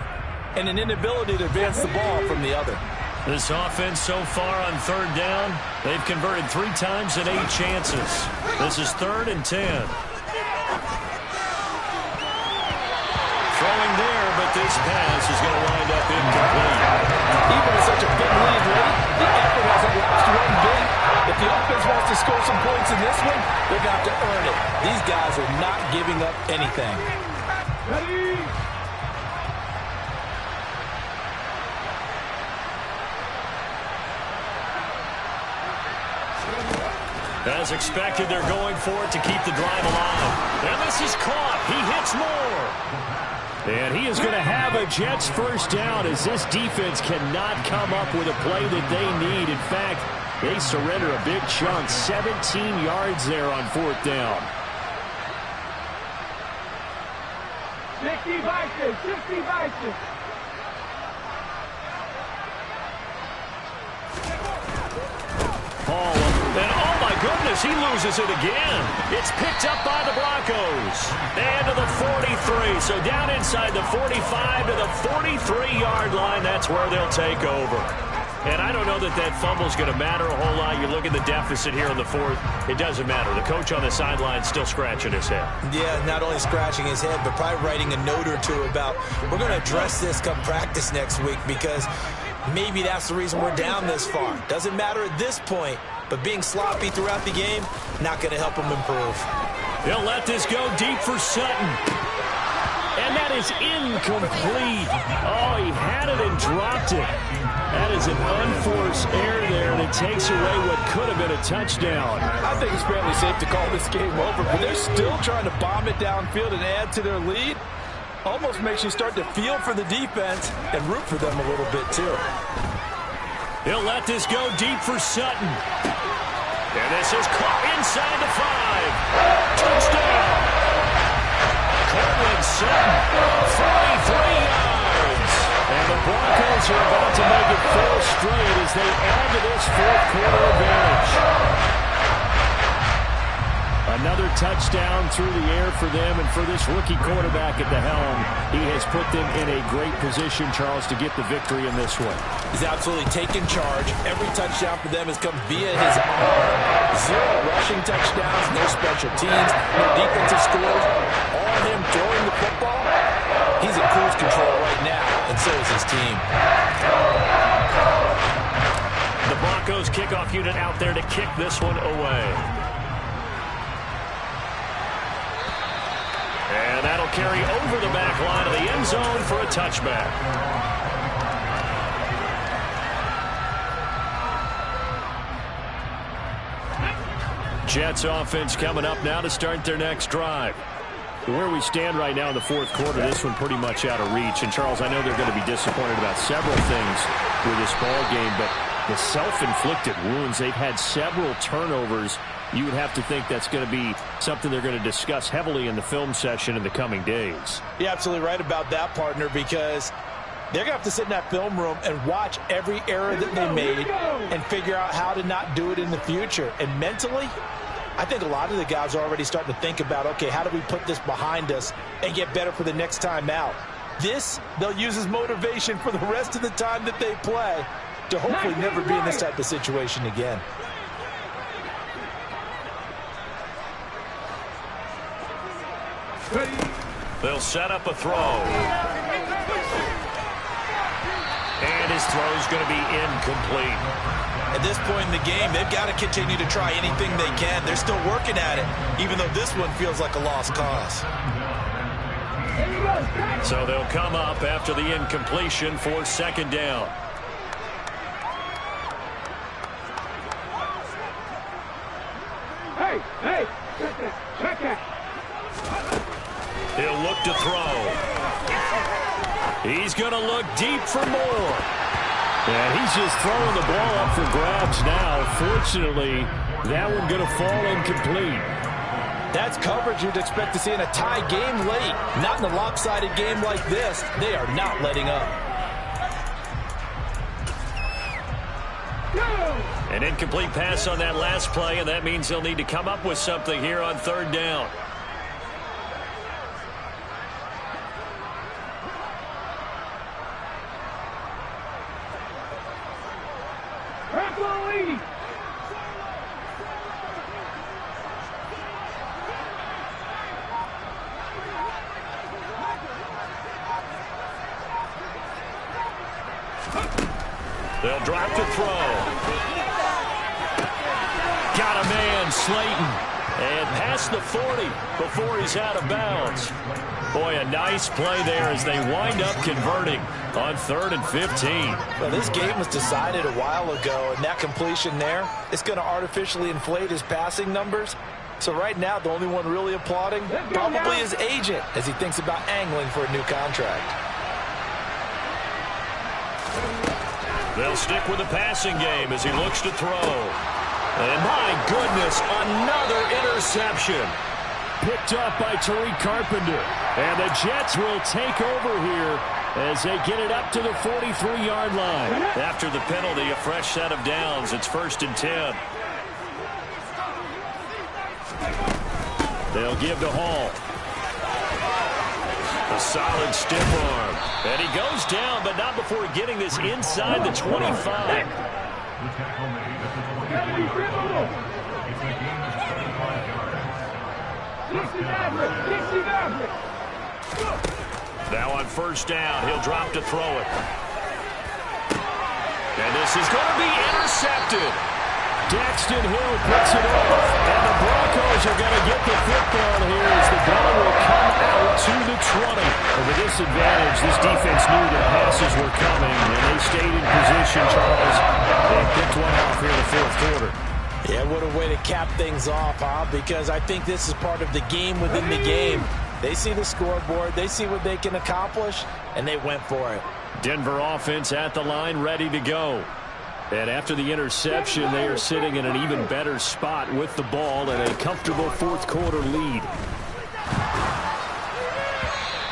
and an inability to advance the ball from the other. This offense so far on 3rd down, they've converted 3 times in 8 chances. This is 3rd and 10. Throwing there, but this pass is going to wind up incomplete. Even with such a big lead late, the effort hasn't lapsed one bit. If the offense wants to score some points in this one, they're going to have to earn it. These guys are not giving up anything. Ready? As expected, they're going for it to keep the drive alive. And this is caught. He hits more. And he is going to have a Jets first down as this defense cannot come up with a play that they need. In fact, they surrender a big chunk, 17 yards there on fourth down. 60 vices, 60 vices. Paul, and oh my goodness, he loses it again. It's picked up by the Broncos. And to the 43, so down inside the 45 to the 43-yard line. That's where they'll take over. And I don't know that that fumble is going to matter a whole lot. You look at the deficit here in the fourth, it doesn't matter. The coach on the sideline still scratching his head. Yeah, not only scratching his head, but probably writing a note or two about, we're going to address this come practice next week, because maybe that's the reason we're down this far. Doesn't matter at this point, but being sloppy throughout the game, not going to help him improve. They'll let this go deep for Sutton. And that is incomplete. Oh, he had it and dropped it. That is an unforced error there, and it takes away what could have been a touchdown. I think it's fairly safe to call this game over, but they're still trying to bomb it downfield and add to their lead. Almost makes you start to feel for the defense and root for them a little bit, too. He'll let this go deep for Sutton. And this is caught inside the 5. Touchdown. Cortland Sutton, 43 yards. And the Broncos are about to make it 4 straight as they add to this fourth quarter advantage. Another touchdown through the air for them, and for this rookie quarterback at the helm, he has put them in a great position, Charles, to get the victory in this one. He's absolutely taken charge. Every touchdown for them has come via his arm. 0 rushing touchdowns, no special teams, no defensive scores. All him throwing the football. He's in cruise control right now, and so is his team. The Broncos kickoff unit out there to kick this one away. And that'll carry over the back line of the end zone for a touchback. Jets offense coming up now to start their next drive. Where we stand right now in the fourth quarter, this one pretty much out of reach. And, Charles, I know they're going to be disappointed about several things with this ball game, but the self-inflicted wounds, they've had several turnovers. You would have to think that's going to be something they're going to discuss heavily in the film session in the coming days. You're absolutely right about that, partner, because they're going to have to sit in that film room and watch every error that they made and figure out how to not do it in the future. And mentally, I think a lot of the guys are already starting to think about, okay, how do we put this behind us and get better for the next time out? This, they'll use as motivation for the rest of the time that they play to hopefully never be in this type of situation again. They'll set up a throw. And his throw is going to be incomplete. At this point in the game, they've got to continue to try anything they can. They're still working at it, even though this one feels like a lost cause. So they'll come up after the incompletion for second down. Hey, check that. He'll look to throw. He's going to look deep for more. And he's just throwing the ball up for grabs now. Fortunately, that one going to fall incomplete. That's coverage you'd expect to see in a tie game late. Not in a lopsided game like this. They are not letting up. An incomplete pass on that last play, and that means they'll need to come up with something here on third down. They'll drop to throw. Got a man, Slayton. And past the 40 before he's out of bounds. Boy, a nice play there as they wind up converting on 3rd and 15. Well, this game was decided a while ago, and that completion there is going to artificially inflate his passing numbers. So right now, the only one really applauding probably his agent as he thinks about angling for a new contract. They'll stick with the passing game as he looks to throw. And my goodness, another interception. Picked up by Tariq Carpenter. And the Jets will take over here as they get it up to the 43-yard line. After the penalty, a fresh set of downs. It's 1st and 10. They'll give to Hall. A solid stiff arm. And he goes down, but not before getting this inside the 25. Now on 1st down, he'll drop to throw it. And this is going to be intercepted. Daxton Hill puts it off. And the Broncos are going to get the football here as the ball will come out to the 20. And the disadvantage, this defense knew that passes were coming, and they stayed in position, Charles. They picked one off here in the 4th quarter. Yeah, what a way to cap things off, huh? Because I think this is part of the game within the game. They see the scoreboard, they see what they can accomplish, and they went for it. Denver offense at the line, ready to go. And after the interception, they are sitting in an even better spot with the ball and a comfortable 4th quarter lead.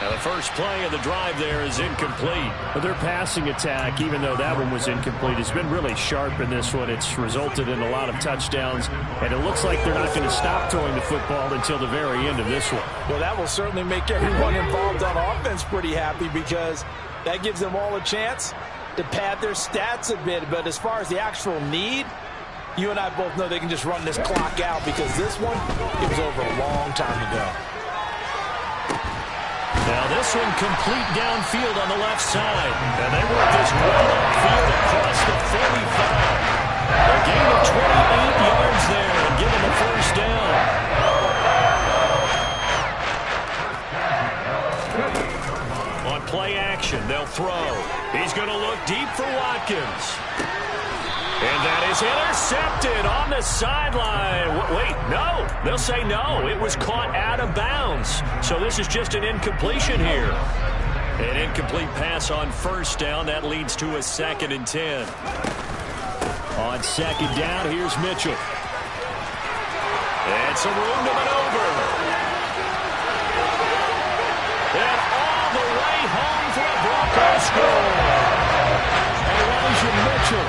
Now the first play of the drive there is incomplete. But their passing attack, even though that one was incomplete, has been really sharp in this one. It's resulted in a lot of touchdowns, and it looks like they're not going to stop throwing the football until the very end of this one. Well, that will certainly make everyone involved on offense pretty happy because that gives them all a chance to pad their stats a bit. But as far as the actual need, you and I both know they can just run this clock out because this one, it was over a long time ago. Now this one complete downfield on the left side. And they work this well upfield across the 45. A gain of 28 yards there and give them a 1st down. On play action, they'll throw. He's going to look deep for Watkins. And that is intercepted on the sideline. Wait, no. They'll say no. It was caught out of bounds. So this is just an incompletion here. An incomplete pass on 1st down. That leads to a 2nd and 10. On 2nd down, here's Mitchell. And some room to maneuver. And all the way home for a Broncos score. Mitchell,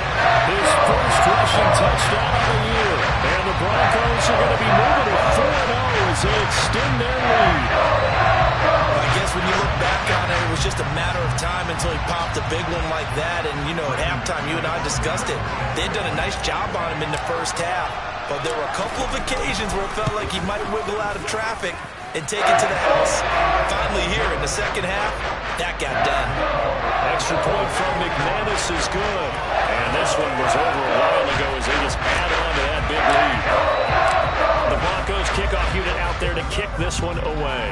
his 1st rushing touchdown of the year. And the Broncos are going to be moving to 4-0 as they extend their lead. Well, I guess when you look back on it, it was just a matter of time until he popped a big one like that. And, you know, at halftime, you and I discussed it. They'd done a nice job on him in the 1st half. But there were a couple of occasions where it felt like he might wiggle out of traffic and take it to the house. Finally here in the 2nd half, that got done. Extra point from McManus is good. And this one was over a while ago as they just add on to that big lead. The Broncos kickoff unit out there to kick this one away.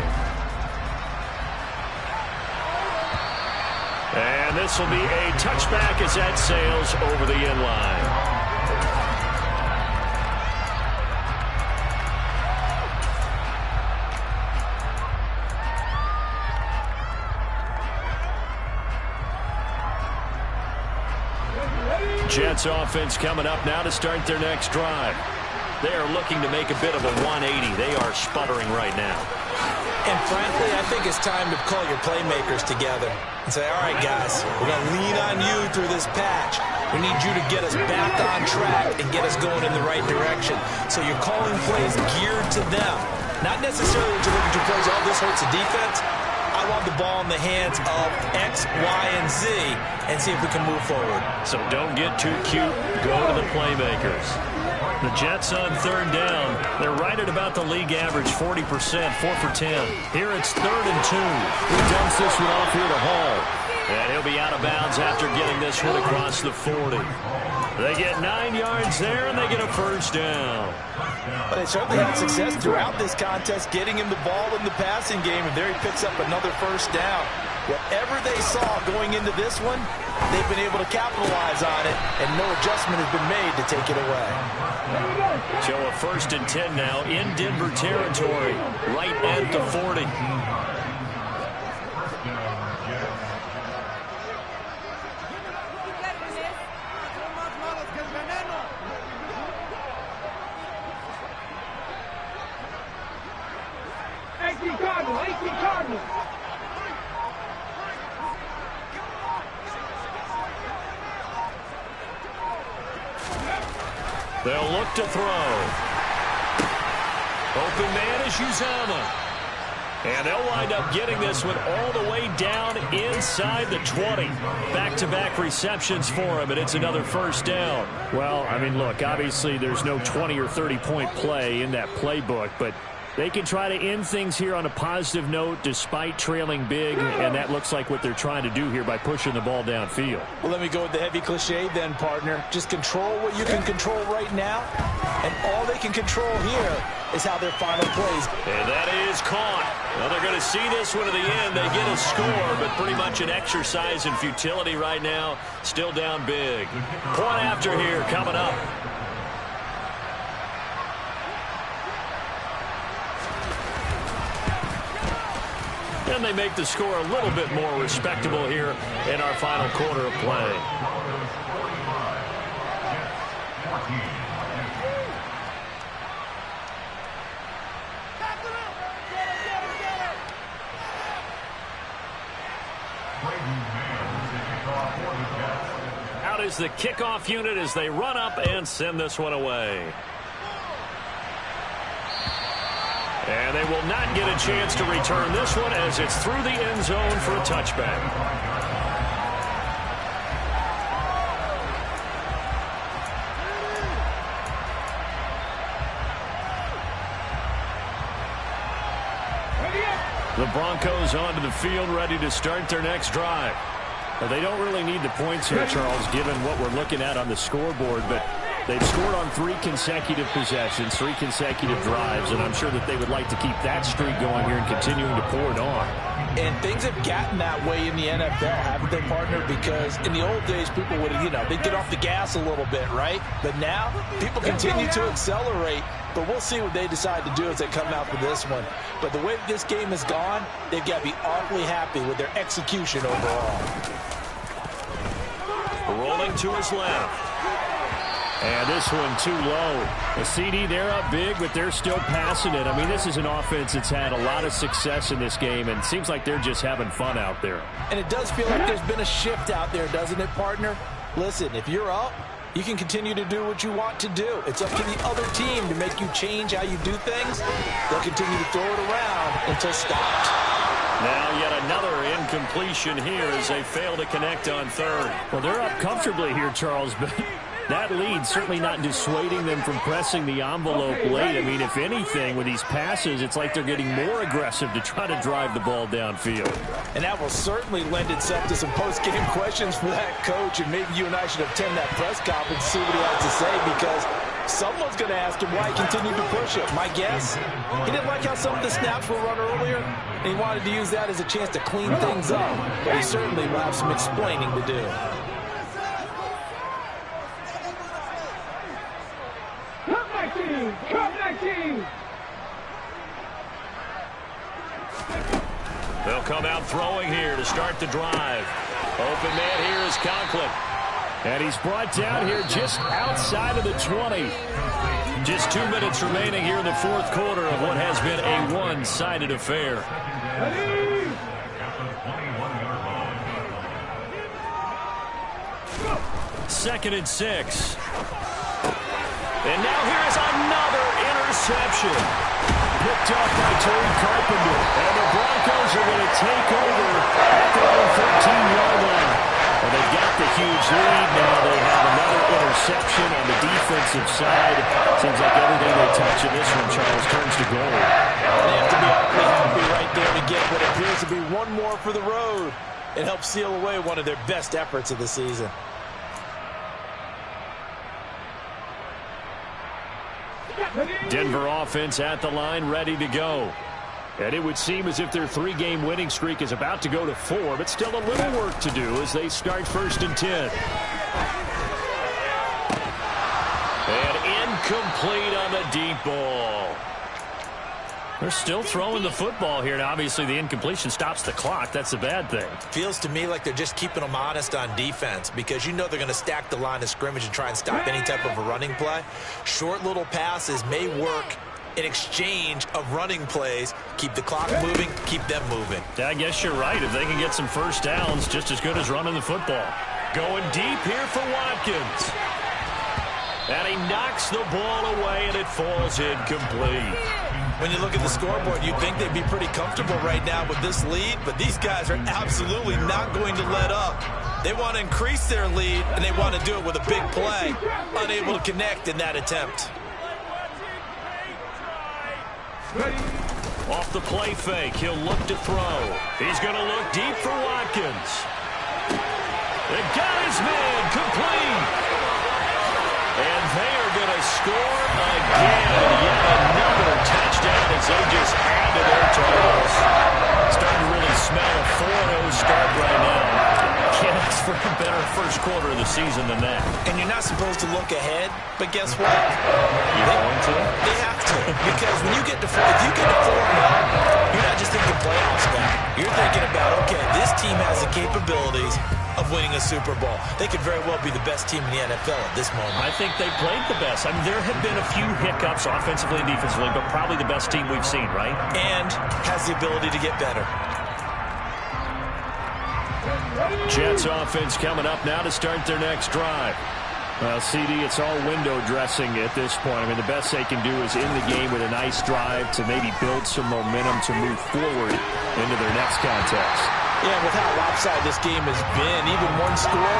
And this will be a touchback as that sails over the end line. Jets offense coming up now to start their next drive. They are looking to make a bit of a 180. They are sputtering right now. And frankly, I think it's time to call your playmakers together and say, all right, guys, we're going to lean on you through this patch. We need you to get us back on track and get us going in the right direction. So you're calling plays geared to them. Not necessarily that you're looking to plays, oh, this hurts the defense. I want the ball in the hands of X, Y, and Z and see if we can move forward. So don't get too cute. Go to the playmakers. The Jets on 3rd down. They're right at about the league average, 40%, 4 for 10. Here it's 3rd and 2. He dumps this one off here to Hall. And he'll be out of bounds after getting this one across the 40. They get 9 yards there, and they get a first down. Well, they certainly had success throughout this contest getting him the ball in the passing game, and there he picks up another first down. Whatever they saw going into this one, they've been able to capitalize on it, and no adjustment has been made to take it away. So a 1st and 10 now in Denver territory, right at the 40. Cardinal. They'll look to throw. Open man is Uzama. And they'll wind up getting this one all the way down inside the 20. Back-to-back receptions for him, and it's another first down. Well, I mean, look, obviously there's no 20 or 30-point play in that playbook, but they can try to end things here on a positive note despite trailing big, and that looks like what they're trying to do here by pushing the ball downfield. Well, let me go with the heavy cliche then, partner. Just control what you can control right now, and all they can control here is how their final plays. And that is caught. Well, they're going to see this one to the end. They get a score, but pretty much an exercise in futility right now. Still down big. Point after here coming up. And they make the score a little bit more respectable here in our final quarter of play. Out is the kickoff unit as they run up and send this one away. And they will not get a chance to return this one as it's through the end zone for a touchback. The Broncos onto the field ready to start their next drive. Well, they don't really need the points here, Charles, given what we're looking at on the scoreboard, but they've scored on 3 consecutive possessions, 3 consecutive drives, and I'm sure that they would like to keep that streak going here and continuing to pour it on. And things have gotten that way in the NFL, haven't they, partner? Because in the old days, people would, they'd get off the gas a little bit, right? But now, people continue to accelerate, but we'll see what they decide to do as they come out for this one. But the way this game has gone, they've got to be awfully happy with their execution overall. Rolling to his left. And this one too low. The CD, they're up big, but they're still passing it. I mean, this is an offense that's had a lot of success in this game, and it seems like they're just having fun out there. And it does feel like there's been a shift out there, doesn't it, partner? Listen, if you're up, you can continue to do what you want to do. It's up to the other team to make you change how you do things. They'll continue to throw it around until stopped. Now yet another incompletion here as they fail to connect on third. Well, they're up comfortably here, Charles, but that lead certainly not dissuading them from pressing the envelope late. I mean, if anything, with these passes, it's like they're getting more aggressive to try to drive the ball downfield. And that will certainly lend itself to some post-game questions for that coach, and maybe you and I should attend that press conference and see what he has to say, because someone's going to ask him why he continued to push it. My guess, he didn't like how some of the snaps were run earlier, and he wanted to use that as a chance to clean things up. But he certainly will have some explaining to do. They'll come out throwing here to start the drive. Open man here is Conklin. And he's brought down here just outside of the 20. Just 2 minutes remaining here in the fourth quarter of what has been a one-sided affair. Second and 6. And now here is another interception. Picked up by Terry Carpenter. And the Broncos are going to take over at their own 13-yard line. Well, they've got the huge lead. Now they have another interception on the defensive side. Seems like everything they touch in this one, Charles, turns to gold. They have to be awfully happy right there to get what appears to be one more for the road and help seal away one of their best efforts of the season. Denver offense at the line, ready to go. And it would seem as if their 3-game winning streak is about to go to 4, but still a little work to do as they start 1st and 10. And incomplete on the deep ball. They're still throwing the football here, and obviously the incompletion stops the clock. That's a bad thing. Feels to me like they're just keeping them honest on defense because you know they're going to stack the line of scrimmage and try and stop any type of a running play. Short little passes may work in exchange of running plays. Keep the clock moving, keep them moving. Yeah, I guess you're right. If they can get some first downs, just as good as running the football. Going deep here for Watkins. And he knocks the ball away, and it falls incomplete. When you look at the scoreboard, you'd think they'd be pretty comfortable right now with this lead, but these guys are absolutely not going to let up. They want to increase their lead, and they want to do it with a big play. Unable to connect in that attempt. Off the play fake, he'll look to throw. He's going to look deep for Watkins. They got his man, complete. And they are going to score again. Yet another touchdown as they just add to their totals. Starting to really smell a 4-0 start right now. Can't ask for a better first quarter of the season than that. And you're not supposed to look ahead, but guess what? You're going to? They have to. Because when you get to 4, if you get to 4-0, you're not just thinking playoffs now. You're thinking about, okay, this team has the capabilities of winning a Super Bowl. They could very well be the best team in the NFL at this moment. I think they played the best. I mean, there have been a few hiccups offensively and defensively, but probably the best team we've seen, right? And has the ability to get better. Jets offense coming up now to start their next drive. Well, CD, it's all window dressing at this point. I mean, the best they can do is in the game with a nice drive to maybe build some momentum to move forward into their next contest. Yeah, with how lopsided this game has been, even one score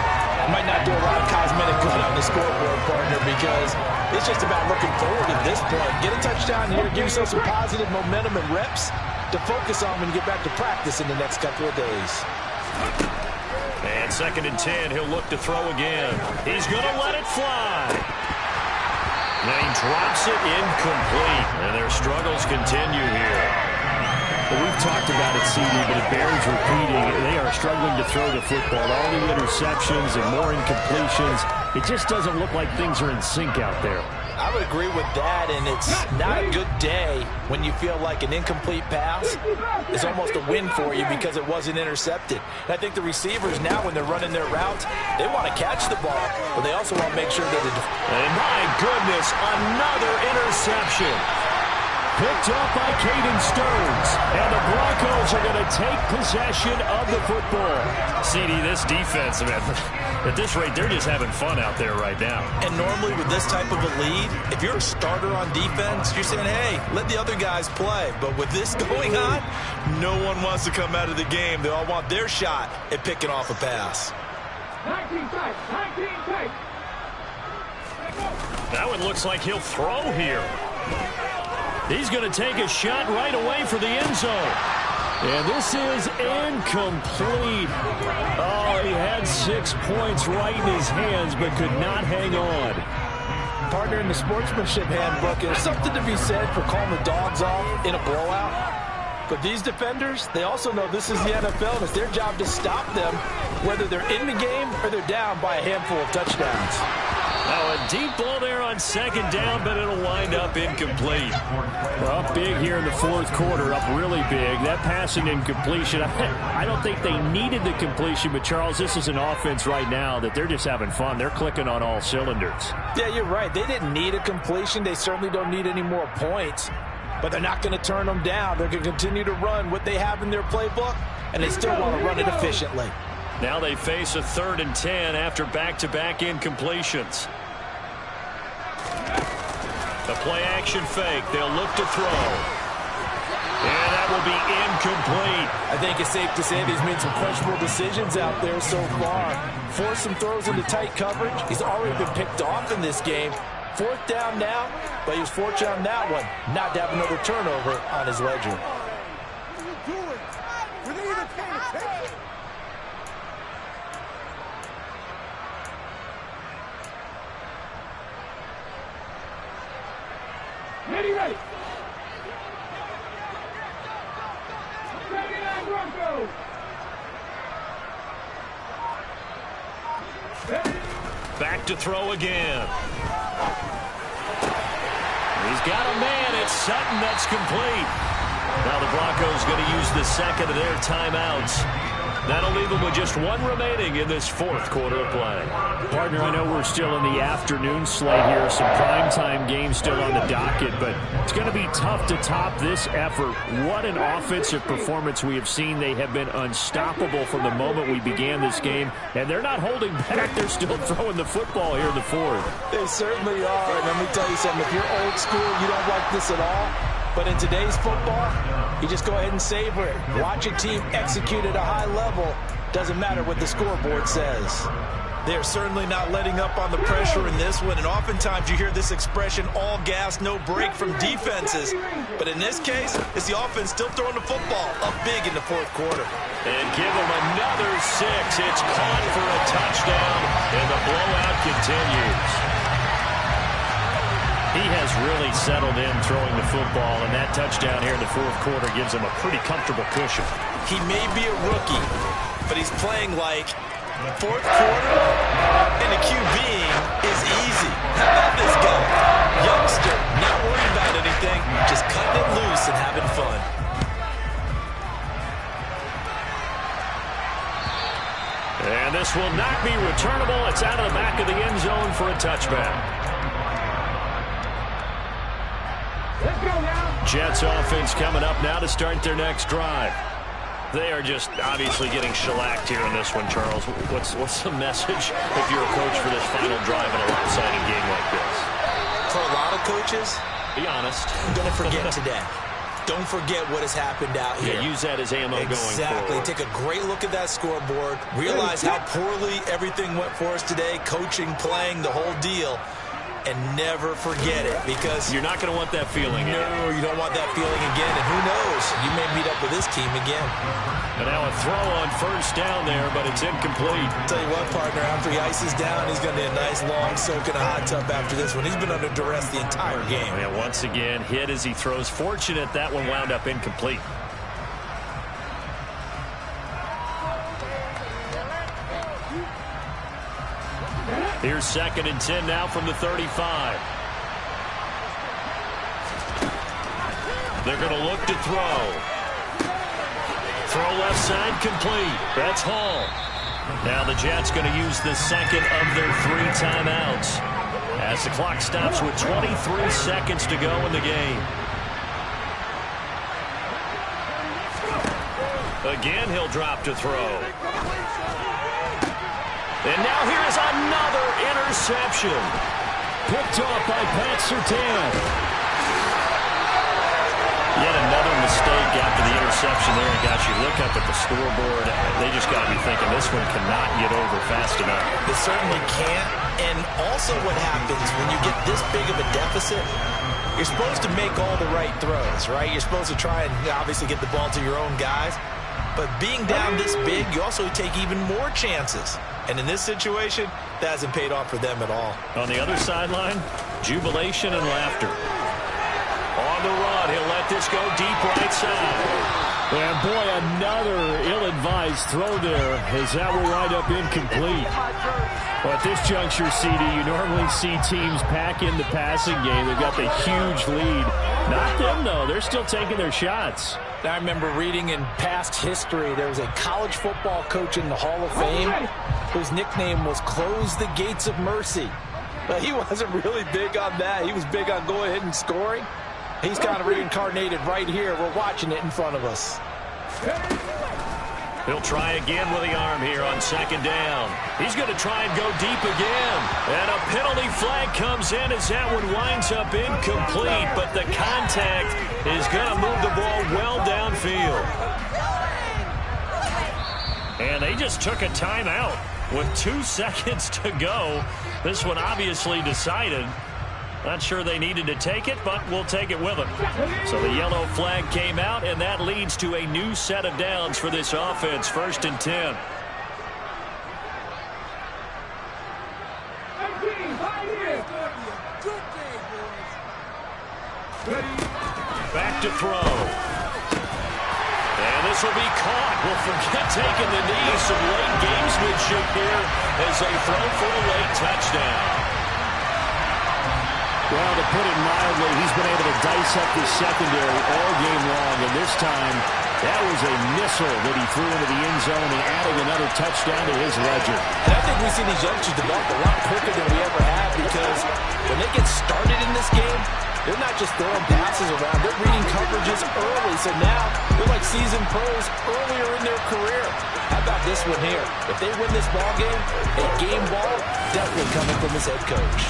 might not do a lot of cosmetic good on the scoreboard, partner, because it's just about looking forward at this point. Get a touchdown here, give yourself some positive momentum and reps to focus on when you get back to practice in the next couple of days. And 2nd and 10, he'll look to throw again. He's going to let it fly. And he drops it incomplete. And their struggles continue here. Well, we've talked about it, CD, but it bears repeating. They are struggling to throw the football. All the interceptions and more incompletions. It just doesn't look like things are in sync out there. I would agree with that, and it's not a good day when you feel like an incomplete pass is almost a win for you because it wasn't intercepted. And I think the receivers now, when they're running their routes, they want to catch the ball, but they also want to make sure that it... And my goodness, another interception. Picked up by Caden Stearns. And the Broncos are going to take possession of the football. CD, this defense, man, at this rate, they're just having fun out there right now. And normally with this type of a lead, if you're a starter on defense, you're saying, hey, let the other guys play. But with this going on, no one wants to come out of the game. They all want their shot at picking off a pass. 19 tight, 19 tight. That one looks like he'll throw here. He's going to take a shot right away for the end zone. And this is incomplete. Oh, he had 6 points right in his hands, but could not hang on. Partner, in the sportsmanship handbook, there's something to be said for calling the dogs off in a blowout. But these defenders, they also know this is the NFL, and it's their job to stop them, whether they're in the game or they're down by a handful of touchdowns. Now a deep ball there on 2nd down, but it'll wind up incomplete. Well, up big here in the 4th quarter, up really big. That passing incompletion, I don't think they needed the completion, but Charles, this is an offense right now that they're just having fun. They're clicking on all cylinders. Yeah, you're right. They didn't need a completion. They certainly don't need any more points, but they're not going to turn them down. They're going to continue to run what they have in their playbook, and they still want to run it efficiently. Now they face a 3rd and 10 after back-to-back incompletions. The play-action fake. They'll look to throw. And that will be incomplete. I think it's safe to say that he's made some questionable decisions out there so far. Forced some throws into tight coverage. He's already been picked off in this game. 4th down now, but he was fortunate on that one not to have another turnover on his ledger. Ready, ready. Second and Broncos. Back to throw again. He's got a man. It's Sutton. That's complete. Now the Broncos going to use the second of their timeouts. That'll leave them with just one remaining in this fourth quarter of play. Partner, I know we're still in the afternoon slate here. Some primetime games still on the docket, but it's going to be tough to top this effort. What an offensive performance we have seen. They have been unstoppable from the moment we began this game, and they're not holding back. They're still throwing the football here in the fourth. They certainly are. And let me tell you something. If you're old school, you don't like this at all. But in today's football, you just go ahead and savor it. Watch a team execute at a high level. Doesn't matter what the scoreboard says. They're certainly not letting up on the pressure in this one. And oftentimes you hear this expression, all gas, no break from defenses. But in this case, it's the offense still throwing the football up big in the fourth quarter. And give them another 6. It's caught for a touchdown, and the blowout continues. He has really settled in throwing the football, and that touchdown here in the fourth quarter gives him a pretty comfortable cushion. He may be a rookie, but he's playing like fourth quarter, and the QBing is easy. How about this guy? Youngster, not worried about anything, just cutting it loose and having fun. And this will not be returnable. It's out of the back of the end zone for a touchback. Let's go now. Jets offense coming up now to start their next drive. They are just obviously getting shellacked here in this one, Charles. What's the message if you're a coach for this final drive in a lopsided game like this? For a lot of coaches, be honest. Don't forget today. Don't forget what has happened out here. Yeah, use that as ammo going forward. Exactly. Take a great look at that scoreboard. Realize how poorly everything went for us today. Coaching, playing, the whole deal. And never forget it, because you're not going to want that feeling. No, you don't want that feeling again. And who knows? You may meet up with this team again. And now a throw on first down there, but it's incomplete. Tell you what, partner, after he ices down, he's going to need a nice long soak in a hot tub after this one. He's been under duress the entire game. Yeah, once again, hit as he throws. Fortunate that one wound up incomplete. Here's 2nd and 10 now from the 35. They're going to look to throw. Throw left side complete. That's Hall. Now the Jets going to use the second of their 3 timeouts as the clock stops with 23 seconds to go in the game. Again, he'll drop to throw. And now here's another interception. Picked off by Pat Surtain. Yet another mistake after the interception there. And gosh, you look up at the scoreboard, they just got to be thinking this one cannot get over fast enough. It certainly can't. And also what happens when you get this big of a deficit, you're supposed to make all the right throws, right? You're supposed to try and obviously get the ball to your own guys. But being down this big, you also take even more chances. And in this situation, that hasn't paid off for them at all. On the other sideline, jubilation and laughter. On the run, he'll let this go deep right side. And boy, another ill-advised throw there, as that will wind up incomplete. Well, at this juncture, CD, you normally see teams pack in the passing game. They've got the huge lead. Not them, though. They're still taking their shots. I remember reading in past history, there was a college football coach in the Hall of Fame whose nickname was Close the Gates of Mercy. But he wasn't really big on that. He was big on going ahead and scoring. He's kind of reincarnated right here. We're watching it in front of us. He'll try again with the arm here on 2nd down. He's going to try and go deep again. And a penalty flag comes in as that one winds up incomplete. But the contact is going to move the ball well downfield. And they just took a timeout with 2 seconds to go. This one obviously decided. Not sure they needed to take it, but we'll take it with them. So the yellow flag came out, and that leads to a new set of downs for this offense. 1st and 10. Back to throw. And this will be caught. Well, forget taking the knee. Some late gamesmanship here as they throw for a late touchdown. Well, to put it mildly, he's been able to dice up his secondary all game long, and this time that was a missile that he threw into the end zone and adding another touchdown to his ledger. And I think we see these youngsters develop a lot quicker than we ever have, because when they get started in this game, they're not just throwing passes around. They're reading coverages early. So now they're like seasoned pros earlier in their career. How about this one here? If they win this ball game, a game ball definitely coming from his head coach.